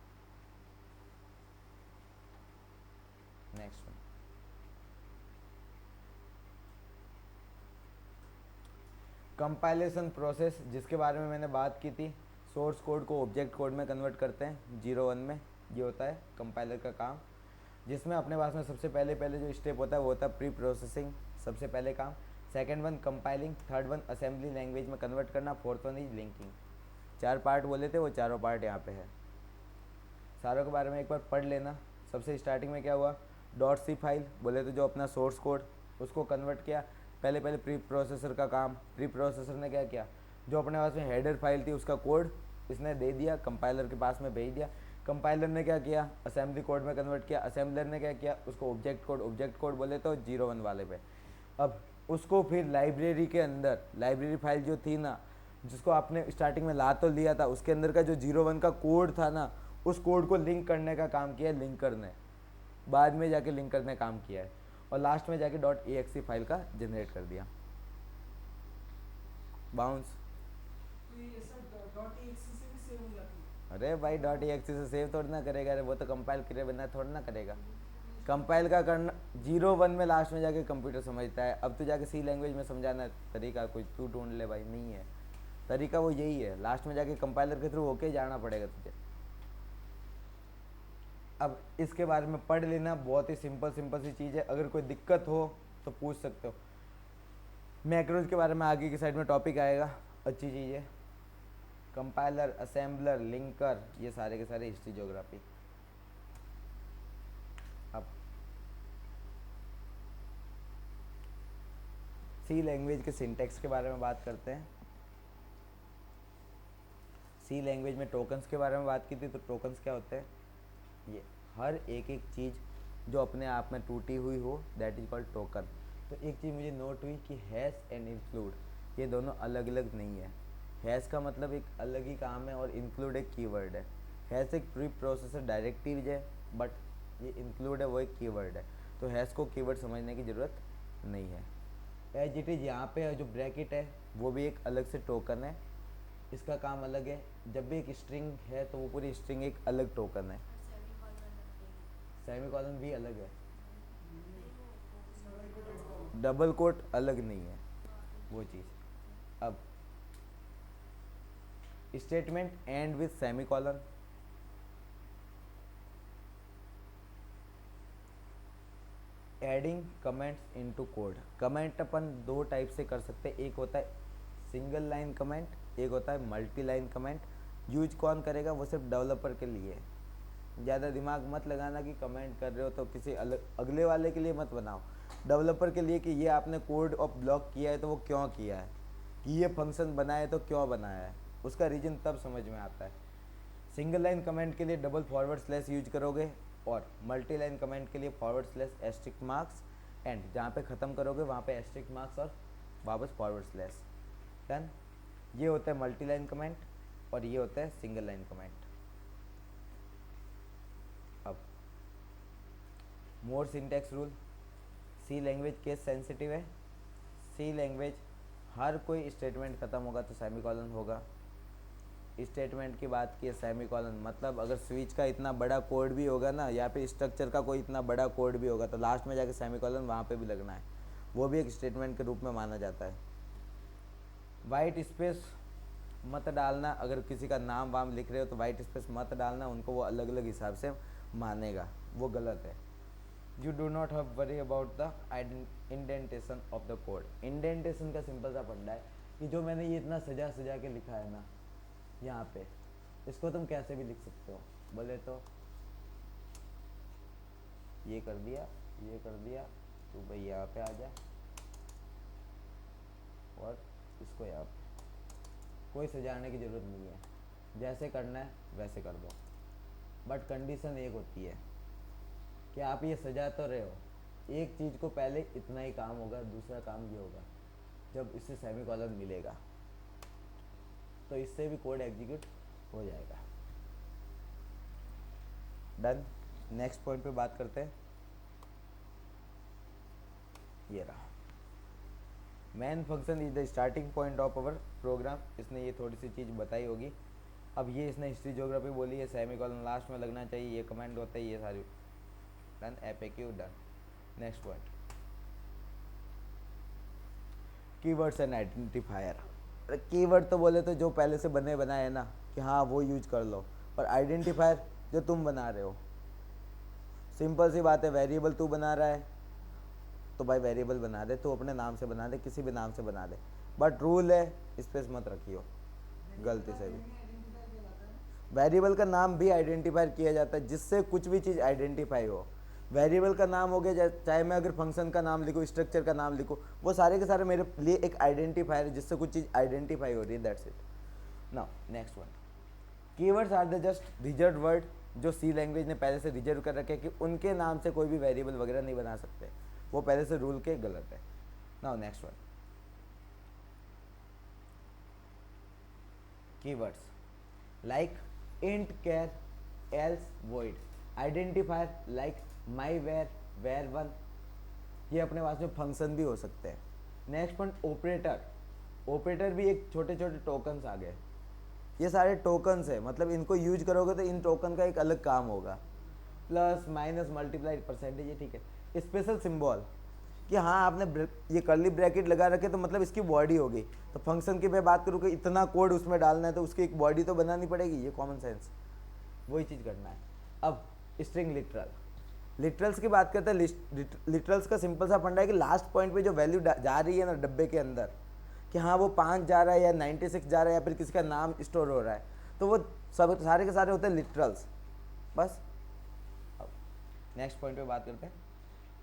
नेक्स्ट वन, कंपाइलेशन प्रोसेस, जिसके बारे में मैंने बात की थी। सोर्स कोड को ऑब्जेक्ट कोड में कन्वर्ट करते हैं 0 1 में, ये होता है कंपाइलर का काम। जिसमें अपने पास में सबसे पहले जो स्टेप होता है वो होता है प्री प्रोसेसिंग, सबसे पहले काम। Second one compiling, third one assembly language में कन्वर्ट करना, fourth one is linking. 4 part बोले थे, वो चारों पार्ट यहाँ पे है। सारों के बारे में एक बार पढ़ लेना। सबसे स्टार्टिंग में क्या हुआ, डॉट सी फाइल बोले तो जो अपना सोर्स कोड, उसको कन्वर्ट किया। पहले प्री प्रोसेसर का काम, प्री प्रोसेसर ने क्या किया, जो अपने पास में हेडर फाइल थी उसका कोड इसने दे दिया, कंपाइलर के पास में भेज दिया। कंपाइलर ने क्या किया, असेंबली कोड में कन्वर्ट किया। असेंबलर ने क्या किया, उसको ऑब्जेक्ट कोड बोले तो 0 1 वाले पे। अब उसको फिर लाइब्रेरी के अंदर, लाइब्रेरी फाइल जो थी ना, जिसको आपने स्टार्टिंग में ला तो लिया था, उसके अंदर का जो 0 1 का कोड था ना, उस कोड को लिंक करने का काम किया लिंकर ने, बाद में जाके लिंकर ने काम किया है। और लास्ट में जाके .exe फाइल का जनरेट कर दिया। बाउंस, तो ये सब डॉट एक्सी से भी सेव हो जाती है? अरे भाई .exe से सेव थोड़ी ना करेगा, अरे वो तो कंपाइल करे बिना थोड़ा ना करेगा। कंपाइल का करना 0 1 में लास्ट में जाके कंप्यूटर समझता है। अब तो जाके सी लैंग्वेज में समझाना तरीका कोई तू ढूंढ ले भाई, नहीं है तरीका, वो यही है, लास्ट में जाके कंपाइलर के थ्रू होके जाना पड़ेगा तुझे। अब इसके बारे में पढ़ लेना, बहुत ही सिंपल सी चीज़ है। अगर कोई दिक्कत हो तो पूछ सकते हो। मैक्रोज के बारे में आगे की साइड में टॉपिक आएगा, अच्छी चीज़ है। कंपाइलर, असेंबलर, लिंकर, ये सारे के सारे हिस्ट्री ज्योग्राफी। अब सी लैंग्वेज के सिंटेक्स के बारे में बात करते हैं। सी लैंग्वेज में टोकन्स के बारे में बात की थी, तो टोकन्स क्या होते हैं, ये हर एक चीज़ जो अपने आप में टूटी हुई हो, दैट इज कॉल्ड टोकन। तो एक चीज़ मुझे नोट हुई कि हैश एंड इंक्लूड, ये दोनों अलग अलग नहीं है। हैश का मतलब एक अलग ही काम है, और इंक्लूड एक कीवर्ड है। हैश एक प्री प्रोसेसर डायरेक्टिव है, बट ये इंक्लूड है वो एक कीवर्ड है। तो हैश को कीवर्ड समझने की ज़रूरत नहीं है। एज इट इज़ यहाँ पे जो ब्रैकेट है वो भी एक अलग से टोकन है, इसका काम अलग है। जब भी एक स्ट्रिंग है तो वो पूरी स्ट्रिंग एक अलग टोकन है। सेमीकोलन भी अलग है, डबल कोट अलग नहीं है वो चीज़। अब statement end with semicolon, adding comments into code. Comment अपन दो टाइप से कर सकते हैं, एक होता है सिंगल लाइन कमेंट, एक होता है मल्टी लाइन कमेंट। यूज कौन करेगा, वो सिर्फ डेवलपर के लिए है। ज़्यादा दिमाग मत लगाना कि कमेंट कर रहे हो तो किसी अलग अगले वाले के लिए मत बनाओ, डेवलपर के लिए कि ये आपने कोड ऑफ ब्लॉक किया है तो वो क्यों किया है, कि ये फंक्शन बनाया है तो क्यों बनाया है, उसका रीजन तब समझ में आता है। सिंगल लाइन कमेंट के लिए डबल फॉरवर्ड स्लैश यूज करोगे, और मल्टी लाइन कमेंट के लिए forward slash asterisk marks and, जहाँ पे ख़त्म करोगे वहाँ पे एस्ट्रिक मार्क्स और वापस फॉरवर्ड स्लैश। डन। ये होता है मल्टी लाइन कमेंट और ये होता है सिंगल लाइन कमेंट। अब मोर सिंटैक्स रूल। सी लैंग्वेज केस सेंसिटिव है। सी लैंग्वेज हर कोई स्टेटमेंट ख़त्म होगा तो सेमीकोलन होगा। स्टेटमेंट की बात की सेमीकोलन मतलब अगर स्विच का इतना बड़ा कोड भी होगा ना, या फिर स्ट्रक्चर का कोई इतना बड़ा कोड भी होगा तो लास्ट में जाके सेमीकोलन वहाँ पे भी लगना है, वो भी एक स्टेटमेंट के रूप में माना जाता है। वाइट स्पेस मत डालना, अगर किसी का नाम वाम लिख रहे हो तो वाइट स्पेस मत डालना, उनको वो अलग अलग हिसाब से मानेगा, वो गलत है। You do not have worry about the indentation of the code. Indentation का सिंपल सा फंडा है कि जो मैंने ये इतना सजा सजा के लिखा है ना यहाँ पे, इसको तुम कैसे भी लिख सकते हो। बोले तो ये कर दिया, ये कर दिया, तो भाई यहाँ पे आ जा और इसको यहाँ पे, कोई सजाने की ज़रूरत नहीं है, जैसे करना है वैसे कर दो। बट कंडीशन एक होती है कि आप ये सजा तो रहे हो, एक चीज़ को पहले इतना ही काम होगा, दूसरा काम ये होगा जब इससे सेमीकोलन मिलेगा तो इससे भी कोड एग्जीक्यूट हो जाएगा। डन। नेक्स्ट पॉइंट पे बात करते हैं। ये रहा, main function is the starting point of our program. इसने ये थोड़ी सी चीज़ बताई होगी। अब ये इसने हिस्ट्री ज्योग्राफी बोली है, सेमीकोलन लास्ट में लगना चाहिए, ये कमेंट होता है, ये सारी। Done. एपीक्यू done. Next point, keywords and identifier. Keyword तो बोले तो जो पहले से बने बनाए हैं ना कि हाँ वो यूज कर लो, और आइडेंटिफायर जो तुम बना रहे हो। सिंपल सी बात है, वेरिएबल तू बना रहा है तो भाई वेरिएबल बना दे, तू अपने नाम से बना दे, किसी भी नाम से बना दे, बट रूल है स्पेस मत रखियो गलती से भी। वेरिएबल का नाम भी आइडेंटिफाई किया जाता है जिससे कुछ भी चीज़ आइडेंटिफाई हो। वेरिएबल का नाम हो गया, चाहे मैं अगर फंक्शन का नाम लिखूँ, स्ट्रक्चर का नाम लिखूँ, वो सारे के सारे मेरे लिए एक आइडेंटिफायर है जिससे कुछ चीज़ आइडेंटिफाई हो रही है। That's it. Now next one, keywords are the just reserve word जो सी लैंग्वेज ने पहले से रिजर्व कर रखे कि उनके नाम से कोई भी वेरिएबल वगैरह नहीं बना सकते, वो पहले से रूल के गलत है। Now next one, keywords like int char else void, identifier like my where where one, ये अपने पास में फंक्शन भी हो सकते हैं। Next point, operator. ऑपरेटर भी एक छोटे छोटे टोकन्स आ गए, ये सारे टोकन्स है, मतलब इनको यूज करोगे तो इन टोकन का एक अलग काम होगा। प्लस माइनस मल्टीप्लाई परसेंटेज, ये ठीक है। स्पेशल सिंबल कि हाँ आपने ये कर्ली ब्रैकेट लगा रखे तो मतलब इसकी बॉडी होगी, तो फंक्शन की मैं बात करूँ कि इतना कोड उसमें डालना है तो उसकी एक बॉडी तो बनानी पड़ेगी, ये कॉमन सेंस, वही चीज़ करना है। अब स्ट्रिंग लिटरल, लिटरल्स की बात करते हैं। लिटरल्स का सिंपल सा फंडा है कि लास्ट पॉइंट पे जो वैल्यू जा रही है ना डब्बे के अंदर, कि हाँ वो 5 जा रहा है या 96 जा रहा है या फिर किसी का नाम स्टोर हो रहा है, तो वो सब सारे के सारे होते हैं लिटरल्स। बस। अब नेक्स्ट पॉइंट पे बात करते हैं,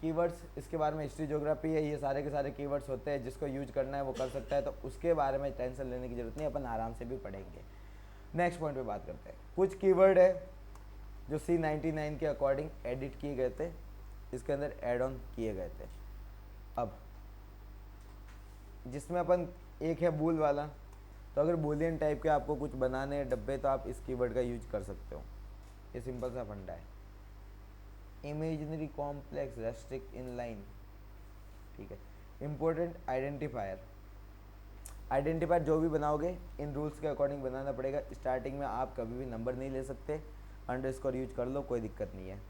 कीवर्ड्स। इसके बारे में हिस्ट्री ज्योग्राफी है, ये सारे के सारे कीवर्ड्स होते हैं, जिसको यूज करना है वो कर सकता है, तो उसके बारे में टेंशन लेने की जरूरत नहीं, अपन आराम से भी पढ़ेंगे। नेक्स्ट पॉइंट पे बात करते हैं, कुछ कीवर्ड है जो C99 के अकॉर्डिंग एडिट किए गए थे, इसके अंदर एड ऑन किए गए थे। अब जिसमें अपन एक है बूल वाला, तो अगर बूलियन टाइप के आपको कुछ बनाने हैं डब्बे तो आप इस कीवर्ड का यूज कर सकते हो, ये सिंपल सा फंडा है। Imaginary complex restrict in line, ठीक है। इम्पोर्टेंट आइडेंटिफायर, आइडेंटिफायर जो भी बनाओगे इन रूल्स के अकॉर्डिंग बनाना पड़ेगा। स्टार्टिंग में आप कभी भी नंबर नहीं ले सकते, अंडरस्कोर यूज कर लो, कोई दिक्कत नहीं है।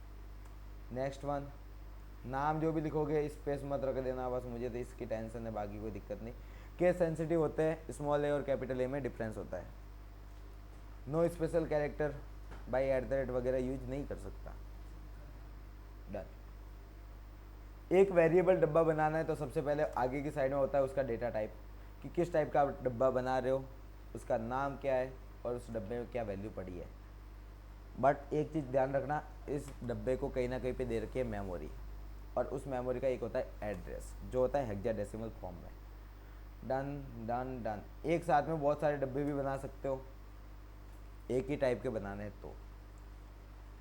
नेक्स्ट वन, नाम जो भी लिखोगे स्पेस मत रख देना, बस मुझे तो इसकी टेंशन है, बाकी कोई दिक्कत नहीं। केस सेंसिटिव होते हैं, स्मॉल ए और कैपिटल ए में डिफरेंस होता है। नो स्पेशल कैरेक्टर बाई @ वगैरह यूज नहीं कर सकता। डन। एक वेरिएबल डब्बा बनाना है तो सबसे पहले आगे की साइड में होता है उसका डेटा टाइप, कि किस टाइप का आप डब्बा बना रहे हो, उसका नाम क्या है और उस डब्बे में क्या वैल्यू पड़ी है। बट एक चीज़ ध्यान रखना, इस डब्बे को कहीं ना कहीं पे दे रखी है मेमोरी, और उस मेमोरी का एक होता है एड्रेस जो होता है हेक्साडेसिमल फॉर्म में। Done done done. एक साथ में बहुत सारे डब्बे भी बना सकते हो, एक ही टाइप के बनाने हैं तो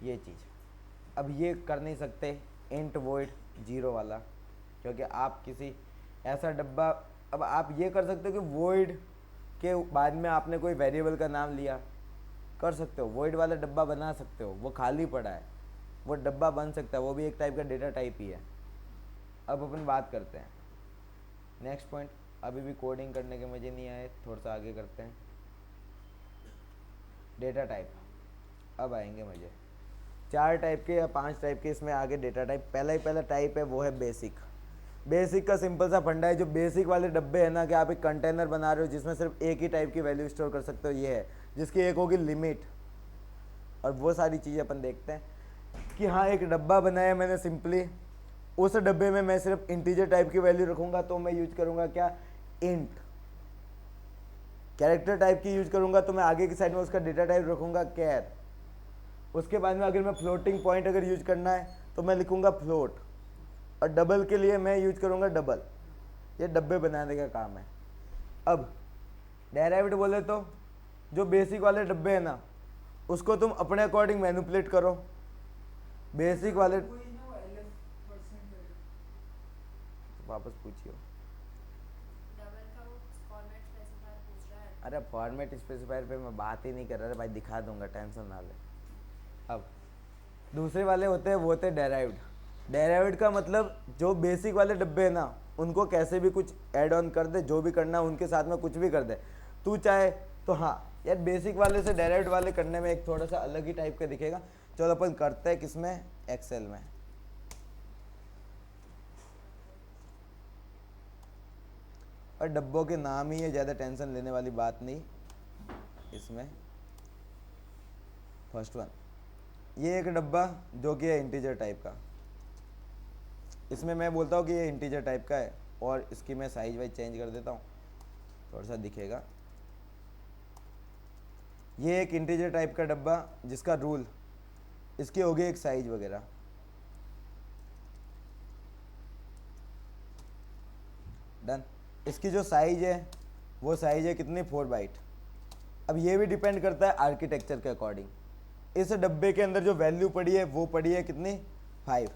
ये चीज़। अब ये कर नहीं सकते इंट वॉइड 0 वाला, क्योंकि आप किसी ऐसा डब्बा, अब आप ये कर सकते हो कि वॉइड के बाद में आपने कोई वेरिएबल का नाम लिया, कर सकते हो, वॉइड वाला डब्बा बना सकते हो, वो खाली पड़ा है, वो डब्बा बन सकता है, वो भी एक टाइप का डेटा टाइप ही है। अब अपन बात करते हैं नेक्स्ट पॉइंट। अभी भी कोडिंग करने के मज़े नहीं आए, थोड़ा सा आगे करते हैं। डेटा टाइप अब आएंगे मज़े। 4 टाइप के या 5 टाइप के इसमें आगे डेटा टाइप। पहला टाइप है वो है बेसिक। बेसिक का सिंपल सा फंडा है, जो बेसिक वाले डब्बे है ना, कि आप एक कंटेनर बना रहे हो जिसमें सिर्फ एक ही टाइप की वैल्यू स्टोर कर सकते हो, ये है, जिसकी एक होगी लिमिट। और वो सारी चीज़ें अपन देखते हैं कि हाँ एक डब्बा बनाया मैंने सिंपली, उस डब्बे में मैं सिर्फ इंटीजर टाइप की वैल्यू रखूँगा तो मैं यूज करूँगा क्या, इंट। कैरेक्टर टाइप की यूज करूँगा तो मैं आगे की साइड में उसका डेटा टाइप रखूँगा कैर। उसके बाद में अगर मैं फ्लोटिंग पॉइंट अगर यूज करना है तो मैं लिखूँगा फ्लोट, और डबल के लिए मैं यूज करूँगा डबल। ये डब्बे बनाने का काम है। अब डेराइव्ड बोले तो जो बेसिक वाले डब्बे हैं ना, उसको तुम अपने अकॉर्डिंग मैनिपुलेट करो। बेसिक वाले वही ना वो LF% है। वापस पूछियो। डबल का वो फॉर्मेट स्पेसिफायर पूछ रहा है। अरे फॉर्मेट स्पेसिफायर पे मैं बात ही नहीं कर रहा भाई, दिखा दूंगा, टेंशन ना ले। अब दूसरे वाले होते हैं वो होते हैं डेराइव्ड। डेराइव्ड का मतलब जो बेसिक वाले डब्बे हैं ना, उनको कैसे भी कुछ ऐड ऑन कर दे, जो भी करना है उनके साथ में कुछ भी कर दे तू चाहे तो। हाँ यार बेसिक वाले से डायरेक्ट वाले करने में एक थोड़ा सा अलग ही टाइप का दिखेगा। चलो अपन करते हैं किसमें, एक्सेल में। और डब्बों के नाम ही है, ज़्यादा टेंशन लेने वाली बात नहीं इसमें। फर्स्ट वन, ये एक डब्बा जो कि है इंटीजर टाइप का। इसमें मैं बोलता हूँ कि ये इंटीजर टाइप का है, और इसकी मैं साइज वाइज चेंज कर देता हूँ, थोड़ा सा दिखेगा। ये एक इंटीजर टाइप का डब्बा जिसका रूल, इसकी होगी एक साइज वगैरह। डन। इसकी जो साइज है वो साइज है कितनी, 4 बाइट। अब ये भी डिपेंड करता है आर्किटेक्चर के अकॉर्डिंग। इस डब्बे के अंदर जो वैल्यू पड़ी है वो पड़ी है कितनी, 5।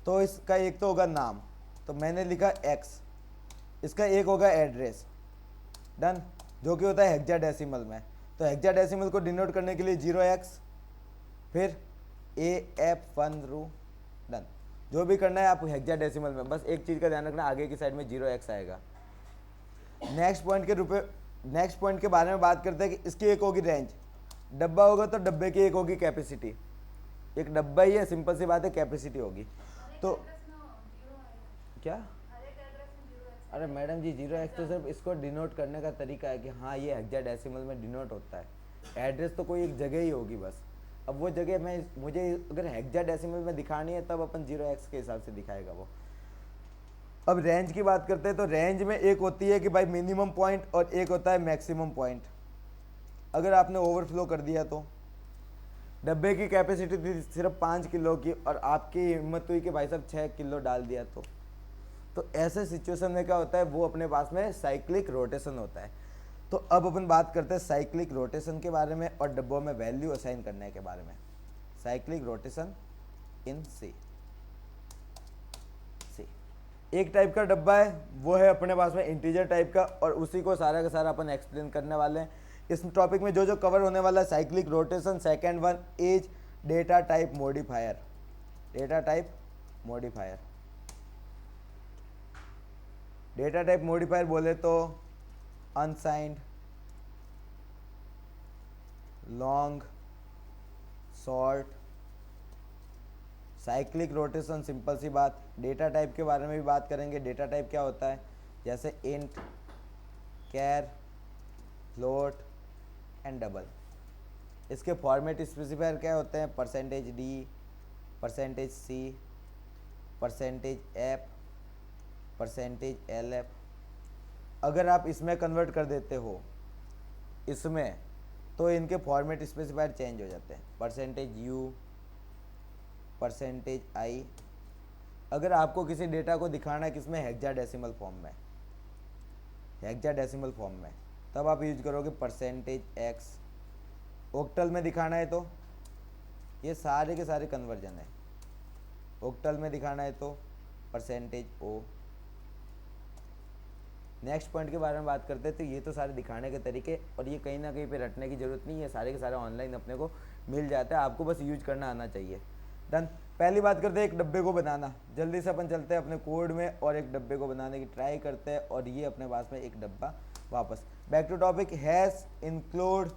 तो इसका एक तो होगा नाम, तो मैंने लिखा x। इसका एक होगा एड्रेस, डन, जो कि होता है हेक्साडेसिमल में। तो हेक्साडेसिमल को डिनोट करने के लिए 0x, फिर AF1 रू, डन। जो भी करना है आप हेक्साडेसिमल में, बस एक चीज़ का ध्यान रखना, आगे की साइड में 0x आएगा। नेक्स्ट पॉइंट के बारे में बात करते हैं कि इसकी एक होगी रेंज। डब्बा होगा तो डब्बे की एक होगी कैपेसिटी। एक डब्बा ही है, सिंपल सी बात है, कैपेसिटी होगी। तो क्या, अरे मैडम जी 0x तो सिर्फ इसको डिनोट करने का तरीका है कि हाँ ये हेक्साडेसिमल में डिनोट होता है। एड्रेस तो कोई एक जगह ही होगी बस। अब वो जगह मुझे अगर हेक्साडेसिमल में दिखानी है तब अपन 0x के हिसाब से दिखाएगा वो। अब रेंज की बात करते हैं तो रेंज में एक होती है कि भाई मिनिमम पॉइंट, और एक होता है मैक्सिमम पॉइंट। अगर आपने ओवरफ्लो कर दिया तो डब्बे की कैपेसिटी थी सिर्फ 5 किलो की, और आपकी हिम्मत हुई कि भाई साहब 6 किलो डाल दिया, तो ऐसे सिचुएशन में क्या होता है, वो अपने पास में साइक्लिक रोटेशन होता है। तो अब अपन बात करते हैं साइक्लिक रोटेशन के बारे में और डब्बों में वैल्यू असाइन करने के बारे में। साइक्लिक रोटेशन इन सी। एक टाइप का डब्बा है वो है अपने पास में इंटीजर टाइप का, और उसी को सारा का सारा अपन एक्सप्लेन करने वाले हैं। इस टॉपिक में जो जो कवर होने वाला है, cyclic rotation, second one age, data type modifier, data type modifier, data type modifier बोले तो unsigned, long, short, cyclic rotation, simple सी बात। डेटा टाइप के बारे में भी बात करेंगे। डेटा टाइप क्या होता है, जैसे int, char, float and double. इसके फॉर्मेट स्पेसिफायर क्या होते हैं, percentage d, percentage c, percentage f, percentage l f. अगर आप इसमें कन्वर्ट कर देते हो इसमें, तो इनके फॉर्मेट स्पेसिफायर चेंज हो जाते हैं, परसेंटेज यू, परसेंटेज आई। अगर आपको किसी डेटा को दिखाना है किसमें, हेक्साडेसिमल फॉर्म में, हेक्साडेसिमल फॉर्म में, तब आप यूज करोगे परसेंटेज एक्स। ओक्टल में दिखाना है तो ये सारे के सारे कन्वर्जन है। ओक्टल में दिखाना है तो परसेंटेज ओ। नेक्स्ट पॉइंट के बारे में बात करते हैं। तो ये तो सारे दिखाने के तरीके, और ये कहीं ना कहीं पे रटने की ज़रूरत नहीं है, सारे के सारे ऑनलाइन अपने को मिल जाता है, आपको बस यूज करना आना चाहिए। डन। पहली बात करते हैं एक डब्बे को बनाना। जल्दी से अपन चलते हैं अपने कोड में और एक डब्बे को बनाने की ट्राई करते हैं, और ये अपने पास में एक डब्बा वापस। Back to topic, hash include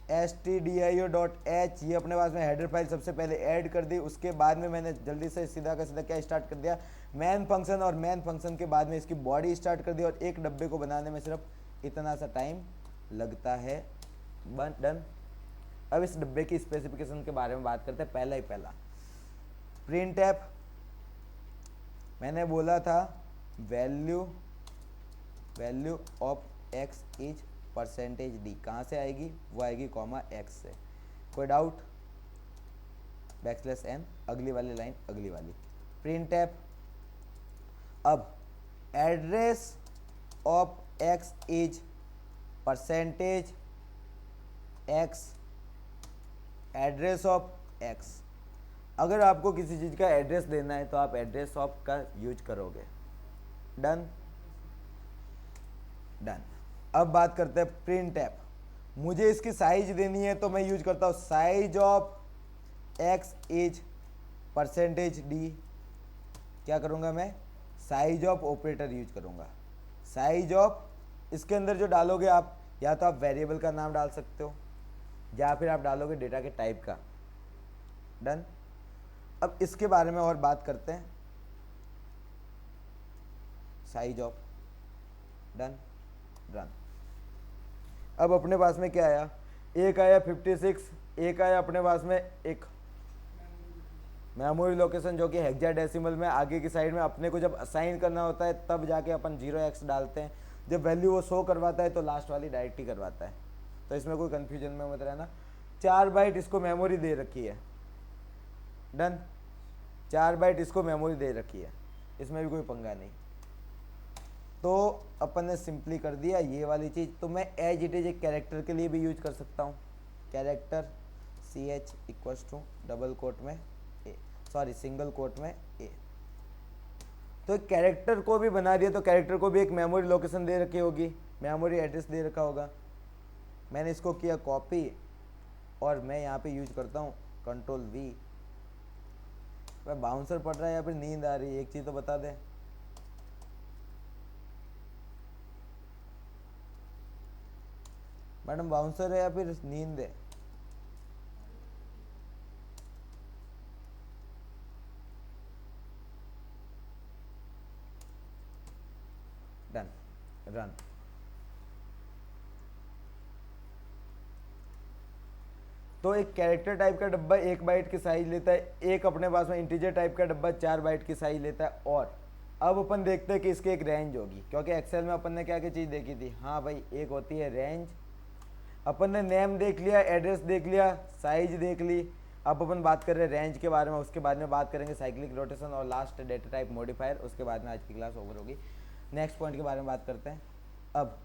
stdio.h, ये अपने पास में हेडर फाइल सबसे पहले ऐड कर दी। उसके बाद में मैंने जल्दी से सीधा का सीधा क्या स्टार्ट कर दिया, मैन फंक्शन, और मैन फंक्शन के बाद में इसकी बॉडी स्टार्ट कर दी, और एक डब्बे को बनाने में सिर्फ इतना सा टाइम लगता है। डन। अब इस डब्बे की स्पेसिफिकेशन के बारे में बात करते हैं। पहला ही पहला प्रिंट एप, मैंने बोला था value of x is percentage D. कहाँ से आएगी, वो आएगी कॉमा एक्स से। कोई डाउट, बैकस्लैश एन, अगली वाली लाइन अगली वाली। प्रिंट एप, अब address of x is percentage x, address of x. अगर आपको किसी चीज़ का एड्रेस देना है तो आप एड्रेस ऑफ का यूज करोगे। डन। डन। अब बात करते हैं प्रिंट एप। मुझे इसकी साइज देनी है तो मैं यूज करता हूँ size of x is percentage D. क्या करूँगा मैं, साइज ऑफ ऑपरेटर यूज करूँगा। साइज ऑफ, इसके अंदर जो डालोगे आप, या तो आप वेरिएबल का नाम डाल सकते हो या फिर आप डालोगे डेटा के टाइप का। डन। अब इसके बारे में और बात करते हैं, साइज ऑफ। डन। रन। अब अपने पास में क्या आया, एक आया 56, एक आया अपने पास में एक मेमोरी लोकेशन जो कि हेक्साडेसिमल में आगे की साइड में अपने को जब असाइन करना होता है तब जाके अपन 0x डालते हैं। जब वैल्यू वो शो करवाता है तो लास्ट वाली डायरेक्ट ही करवाता है, तो इसमें कोई कन्फ्यूजन में मत रहना। 4 बाइट इसको मेमोरी दे रखी है। डन। 4 बाइट इसको मेमोरी दे रखी है, इसमें भी कोई पंगा नहीं। तो अपन ने सिंपली कर दिया ये वाली चीज़। तो मैं एज इट इज एक कैरेक्टर के लिए भी यूज कर सकता हूँ। Character CH equals to double quote में ए, सॉरी सिंगल कोट में ए। तो एक कैरेक्टर को भी बना दिया, तो कैरेक्टर को भी एक मेमोरी लोकेशन दे रखी होगी, मेमोरी एड्रेस दे रखा होगा। मैंने इसको किया कॉपी, और मैं यहाँ पे यूज करता हूँ Ctrl+V। वह बाउंसर पड़ रहा है या फिर नींद आ रही है, एक चीज़ तो बता दे। मैडम बाउंसर है या फिर नींद है? डन। रन। तो एक कैरेक्टर टाइप का डब्बा 1 बाइट की साइज लेता है, एक अपने पास में इंटीजर टाइप का डब्बा 4 बाइट की साइज लेता है। और अब अपन देखते हैं कि इसकी एक रेंज होगी, क्योंकि एक्सेल में अपन ने क्या क्या चीज़ देखी थी। हाँ भाई, एक होती है रेंज। अपन ने नेम देख लिया, एड्रेस देख लिया, साइज देख ली। अब अपन बात कर रहे हैं रेंज के बारे में, उसके बाद में बात करेंगे साइक्लिक रोटेशन और लास्ट डेटा टाइप मॉडिफायर। उसके बाद में आज की क्लास ओवर होगी। नेक्स्ट पॉइंट के बारे में बात करते हैं। अब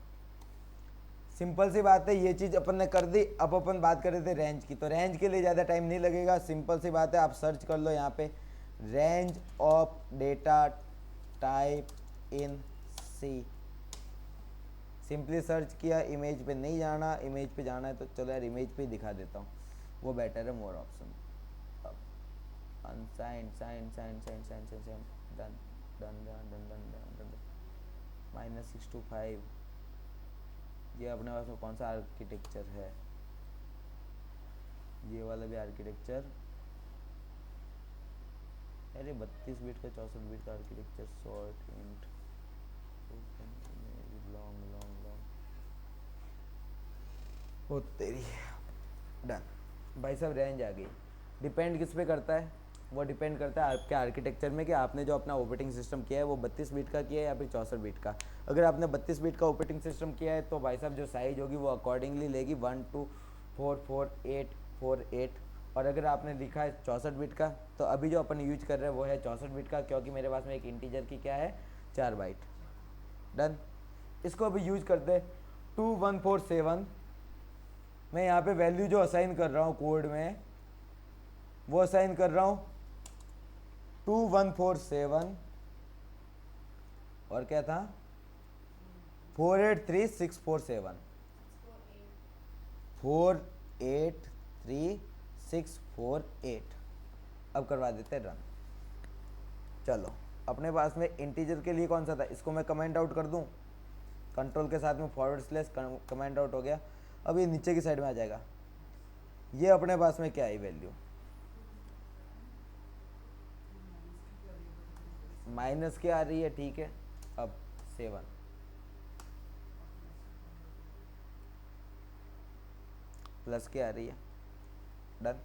सिंपल सी बात है, ये चीज़ अपन ने कर दी। अब अपन बात कर रहे थे रेंज की, तो रेंज के लिए ज़्यादा टाइम नहीं लगेगा। सिंपल सी बात है, आप सर्च कर लो यहाँ पे range of data type in C. Simply search किया, इमेज पे नहीं जाना, इमेज पे जाना है तो चलो यार इमेज पे ही दिखा देता हूँ, वो बेटर है, more option. Unsigned sign sign sign sign sign sign done done done done done done done -625। ये अपने पास में कौन सा आर्किटेक्चर है? ये वाला भी आर्किटेक्चर। अरे 32 बिट का 64 बिट का architecture short int long long long हो तेरी। डन भाई साहब, रेंज आ गई। डिपेंड किस पे करता है? वो डिपेंड करता है आपके आर्किटेक्चर में कि आपने जो अपना ऑपरेटिंग सिस्टम किया है वो 32 बिट का किया है या फिर 64 बिट का। अगर आपने 32 बिट का ऑपरेटिंग सिस्टम किया है तो भाई साहब जो साइज होगी वो अकॉर्डिंगली लेगी 12444848। और अगर आपने लिखा है 64 बिट का तो अभी जो अपन यूज कर रहे हैं वो है 64 बिट का, क्योंकि मेरे पास में एक इंटीजर की क्या है 4 बाइट। डन। इसको अभी यूज करते 2147। मैं यहाँ पे वैल्यू जो असाइन कर रहा हूँ कोड में वो असाइन कर रहा हूँ 2147 और क्या था 483647 483648। अब करवा देते हैं रन। चलो अपने पास में इंटीजर के लिए कौन सा था, इसको मैं कमेंट आउट कर दूं, कंट्रोल के साथ में फॉरवर्ड / कमेंट आउट हो गया। अब ये नीचे की साइड में आ जाएगा। ये अपने पास में क्या आई वैल्यू माइनस क्या आ रही है, ठीक है। अब 7 प्लस क्या आ रही है, डन।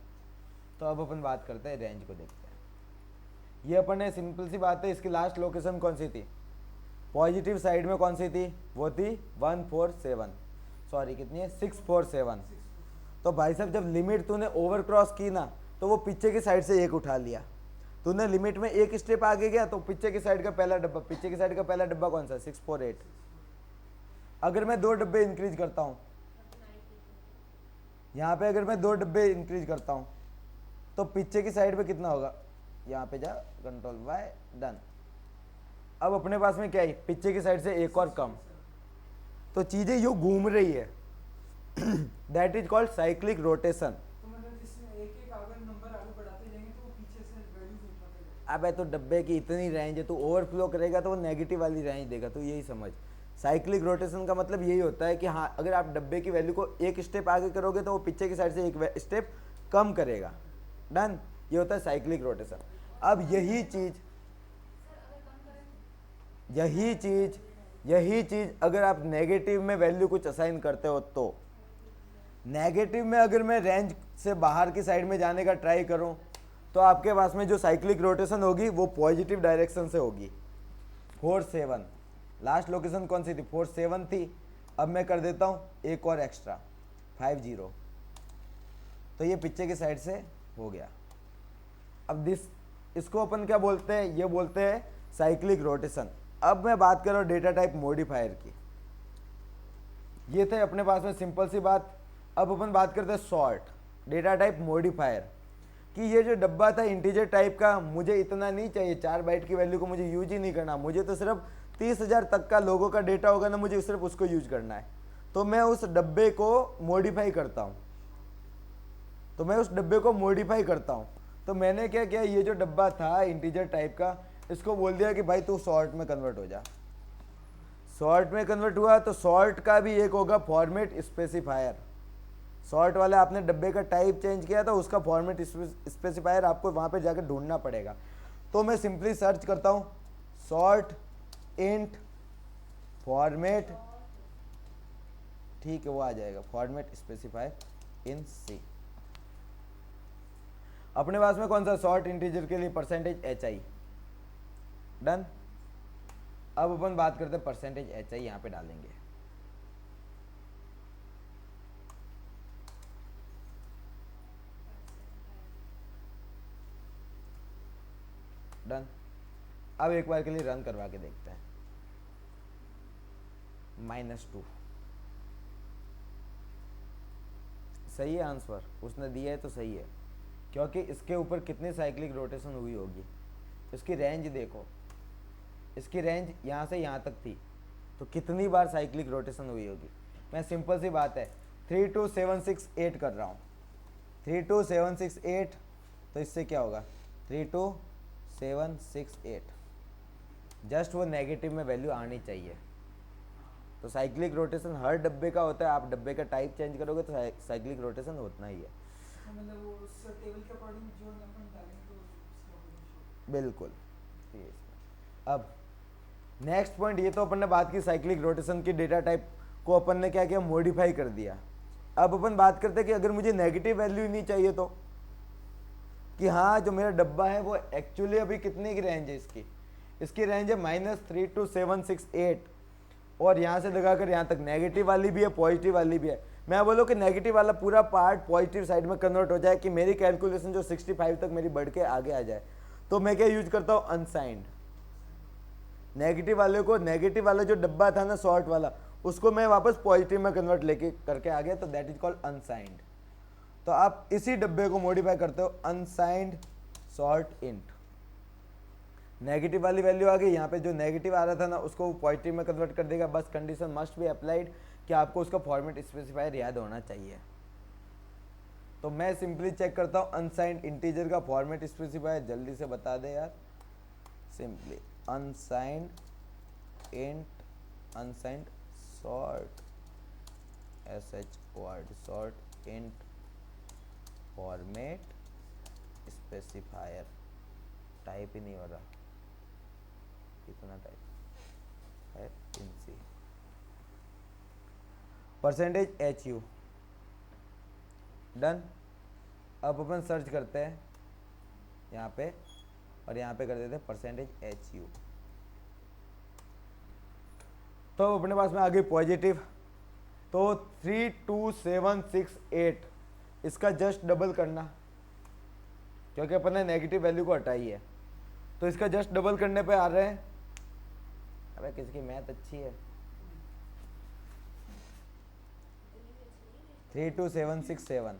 तो अब अपन बात करते हैं रेंज को, देखते हैं। ये अपन ने सिंपल सी बात है, इसकी लास्ट लोकेशन कौन सी थी, पॉजिटिव साइड में कौन सी थी, वो थी 147, सॉरी कितनी है 647। तो भाई साहब जब लिमिट तूने ओवर क्रॉस की ना तो वो पीछे की साइड से एक उठा लिया। तूने लिमिट में एक स्टेप आगे गया तो पीछे की साइड का पहला डब्बा, पीछे की साइड का पहला डब्बा कौन सा 648। अगर मैं 2 डब्बे इंक्रीज करता हूँ यहाँ पे, अगर मैं 2 डब्बे इंक्रीज करता हूँ तो पीछे की साइड पे कितना होगा, यहाँ पे जा कंट्रोल वाई डन। अब अपने पास में क्या है, पीछे की साइड से एक और कम, तो चीजें यूं घूम रही है। That is called cyclic rotation. तो मतलब जिसमें एक एक अगर नंबर आगे बढ़ाते जाएंगे तो वो पीछे से वैल्यूज उठाते जाएंगे। अबे तो डब्बे की इतनी रेंज है, तू ओवरफ्लो करेगा तो वो नेगेटिव वाली रेंज देगा, तो यही समझ। साइक्लिक रोटेशन का मतलब यही होता है कि हाँ अगर आप डब्बे की वैल्यू को एक स्टेप आगे करोगे तो वो पीछे की साइड से एक स्टेप कम करेगा। डन, ये होता है साइक्लिक रोटेशन। अब यही चीज अगर आप नेगेटिव में वैल्यू कुछ असाइन करते हो तो नेगेटिव में अगर मैं रेंज से बाहर की साइड में जाने का ट्राई करूं तो आपके पास में जो साइक्लिक रोटेशन होगी वो पॉजिटिव डायरेक्शन से होगी। 47 लास्ट लोकेशन कौन सी थी, 47 थी। अब मैं कर देता हूं एक और एक्स्ट्रा 50, तो ये पीछे की साइड से हो गया। अब इसको अपन क्या बोलते हैं, ये बोलते हैं साइक्लिक रोटेशन। अब मैं बात कर रहा हूं डेटा टाइप मॉडिफायर की। ये थे अपने पास में सिंपल सी बात। अब अपन बात करते हैं सॉर्ट डेटा टाइप मॉडिफायर कि ये जो डब्बा था इंटीजर टाइप का, मुझे इतना नहीं चाहिए, 4 बाइट की वैल्यू को मुझे यूज ही नहीं करना, मुझे तो सिर्फ 30,000 तक का लोगों का डेटा होगा ना, मुझे सिर्फ उसको यूज करना है। तो मैं उस डब्बे को मॉडिफाई करता हूँ। तो मैंने क्या किया, ये जो डब्बा था इंटीजर टाइप का, इसको बोल दिया कि भाई तू सॉर्ट में कन्वर्ट हो जा। सॉर्ट में कन्वर्ट हुआ तो सॉर्ट का भी एक होगा फॉर्मेट स्पेसिफायर। सॉर्ट वाले आपने डब्बे का टाइप चेंज किया तो उसका फॉर्मेट स्पेसिफायर आपको वहां पे जाकर ढूंढना पड़ेगा। तो मैं सिंपली सर्च करता हूं सॉर्ट इंट फॉर्मेट, ठीक है वो आ जाएगा फॉर्मेट स्पेसिफायर इन सी। अपने पास में कौन सा सॉर्ट इंटीजर के लिए %hi, डन। अब अपन बात करते हैं %hi, यहां पे डालेंगे। डन। अब एक बार के लिए रन करवा के देखते हैं। -2 सही है आंसर, उसने दिया है तो सही है, क्योंकि इसके ऊपर कितनी साइक्लिक रोटेशन हुई होगी। इसकी रेंज देखो, इसकी रेंज यहाँ से यहाँ तक थी, तो कितनी बार साइक्लिक रोटेशन हुई होगी। मैं सिंपल सी बात है 32768 कर रहा हूँ, 32768, तो इससे क्या होगा 32768 जस्ट वो नेगेटिव में वैल्यू आनी चाहिए। तो साइक्लिक रोटेशन हर डब्बे का होता है, आप डब्बे का टाइप चेंज करोगे तो साइक्लिक रोटेशन होना ही है। तो मतलब वो उस टेबल के अकॉर्डिंग जो अपन डालेंगे तो उसका होगा। बिल्कुल। अब नेक्स्ट पॉइंट, ये तो अपन ने बात की साइक्लिक रोटेशन की डेटा टाइप को अपन ने क्या किया, मॉडिफाई कर दिया। अब अपन बात करते हैं कि अगर मुझे नेगेटिव वैल्यू ही नहीं चाहिए तो, कि हाँ जो मेरा डब्बा है वो एक्चुअली अभी कितने की रेंज है, इसकी रेंज है -32768 और यहाँ से लगाकर यहाँ तक नेगेटिव वाली भी है पॉजिटिव वाली भी है। मैं बोलूँ कि नेगेटिव वाला पूरा पार्ट पॉजिटिव साइड में कन्वर्ट हो जाए कि मेरी कैलकुलेशन जो 65 तक मेरी बढ़ के आगे आ जाए, तो मैं क्या यूज करता हूँ, अनसाइंड। नेगेटिव वाले को, नेगेटिव वाला जो डब्बा था ना शॉर्ट वाला, उसको मैं वापस पॉजिटिव में कन्वर्ट लेके करके आ गया, तो दैट इज कॉल्ड अनसाइंड। तो आप इसी डब्बे को मॉडिफाई करते हो, अनसाइंड सॉर्ट इंट। नेगेटिव वाली वैल्यू आ गई, यहाँ पे जो नेगेटिव आ रहा था ना उसको पॉजिटिव में कन्वर्ट कर देगा। बस कंडीशन मस्ट बी अप्लाइड कि आपको उसका फॉर्मेट स्पेसिफायर याद होना चाहिए। तो मैं सिंपली चेक करता हूँ अनसाइंड इंटीजर का फॉर्मेट स्पेसिफायर, जल्दी से बता दे यार। Simply unsigned int, unsigned short short int format specifier. Type ही नहीं हो रहा, कितना टाइप है, इन सी %HU डन। अब अपन सर्च करते हैं यहाँ पे और यहाँ पे कर देते हैं %HU। तो अपने पास में आ गई पॉजिटिव, तो 32768 इसका जस्ट डबल करना, क्योंकि अपन ने नेगेटिव वैल्यू को हटाई है, तो इसका जस्ट डबल करने पे आ रहे हैं। अबे किसकी मैथ अच्छी है, 32767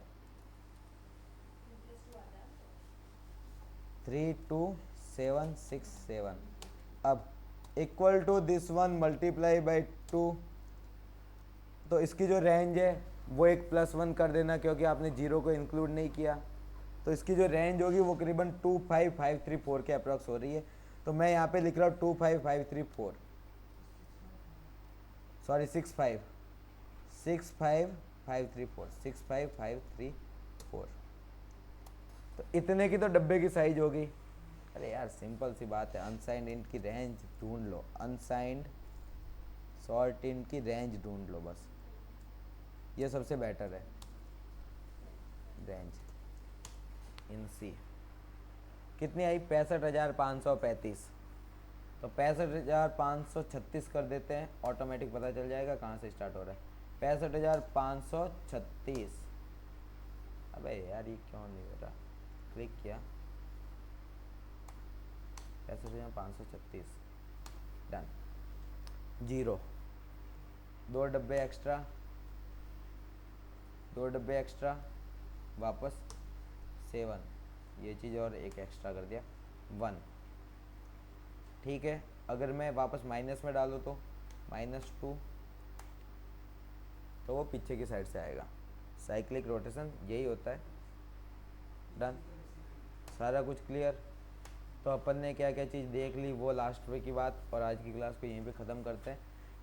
32767। अब equal to this one multiply by 2, तो इसकी जो रेंज है वो एक +1 कर देना, क्योंकि आपने जीरो को इंक्लूड नहीं किया। तो इसकी जो रेंज होगी वो करीबन 25534 के अप्रॉक्स हो रही है। तो मैं यहाँ पे लिख रहा हूँ 25534, सॉरी 65534। तो इतने की तो डब्बे की साइज होगी। अरे यार सिंपल सी बात है, अनसाइंड इंट की रेंज ढूंढ लो, अनसाइंड सॉर्ट इंट की रेंज ढूंढ लो, बस ये सबसे बेटर है। रेंज इन सी कितनी आई, 65,535। तो 65,536 कर देते हैं, ऑटोमेटिक पता चल जाएगा कहाँ से स्टार्ट हो रहा है। 65,536। अबे यार ये क्यों नहीं हो रहा, क्लिक किया, 65,536 डन। 0, 2 डब्बे एक्स्ट्रा, वापस 7, ये चीज़ और एक एक्स्ट्रा कर दिया 1। ठीक है, अगर मैं वापस माइनस में डालूँ तो -2, तो वो पीछे की साइड से आएगा। साइक्लिक रोटेशन यही होता है। डन, सारा कुछ क्लियर। तो अपन ने क्या क्या चीज़ देख ली वो लास्ट में की बात, और आज की क्लास को यहीं पे ख़त्म करते हैं।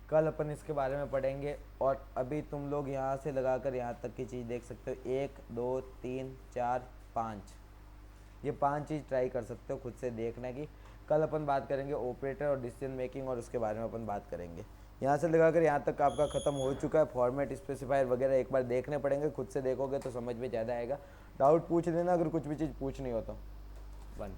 कल अपन इसके बारे में पढ़ेंगे, और अभी तुम लोग यहाँ से लगाकर यहाँ तक की चीज़ देख सकते हो, 1 2 3 4 5, ये 5 चीज़ ट्राई कर सकते हो खुद से देखने की। कल अपन बात करेंगे ऑपरेटर और डिसीजन मेकिंग, और उसके बारे में अपन बात करेंगे। यहाँ से लगाकर यहाँ तक आपका ख़त्म हो चुका है। फॉर्मेट स्पेसिफायर वगैरह एक बार देखने पड़ेंगे, खुद से देखोगे तो समझ में ज़्यादा आएगा। डाउट पूछ लेना अगर कुछ भी चीज़ पूछनी हो तो। 1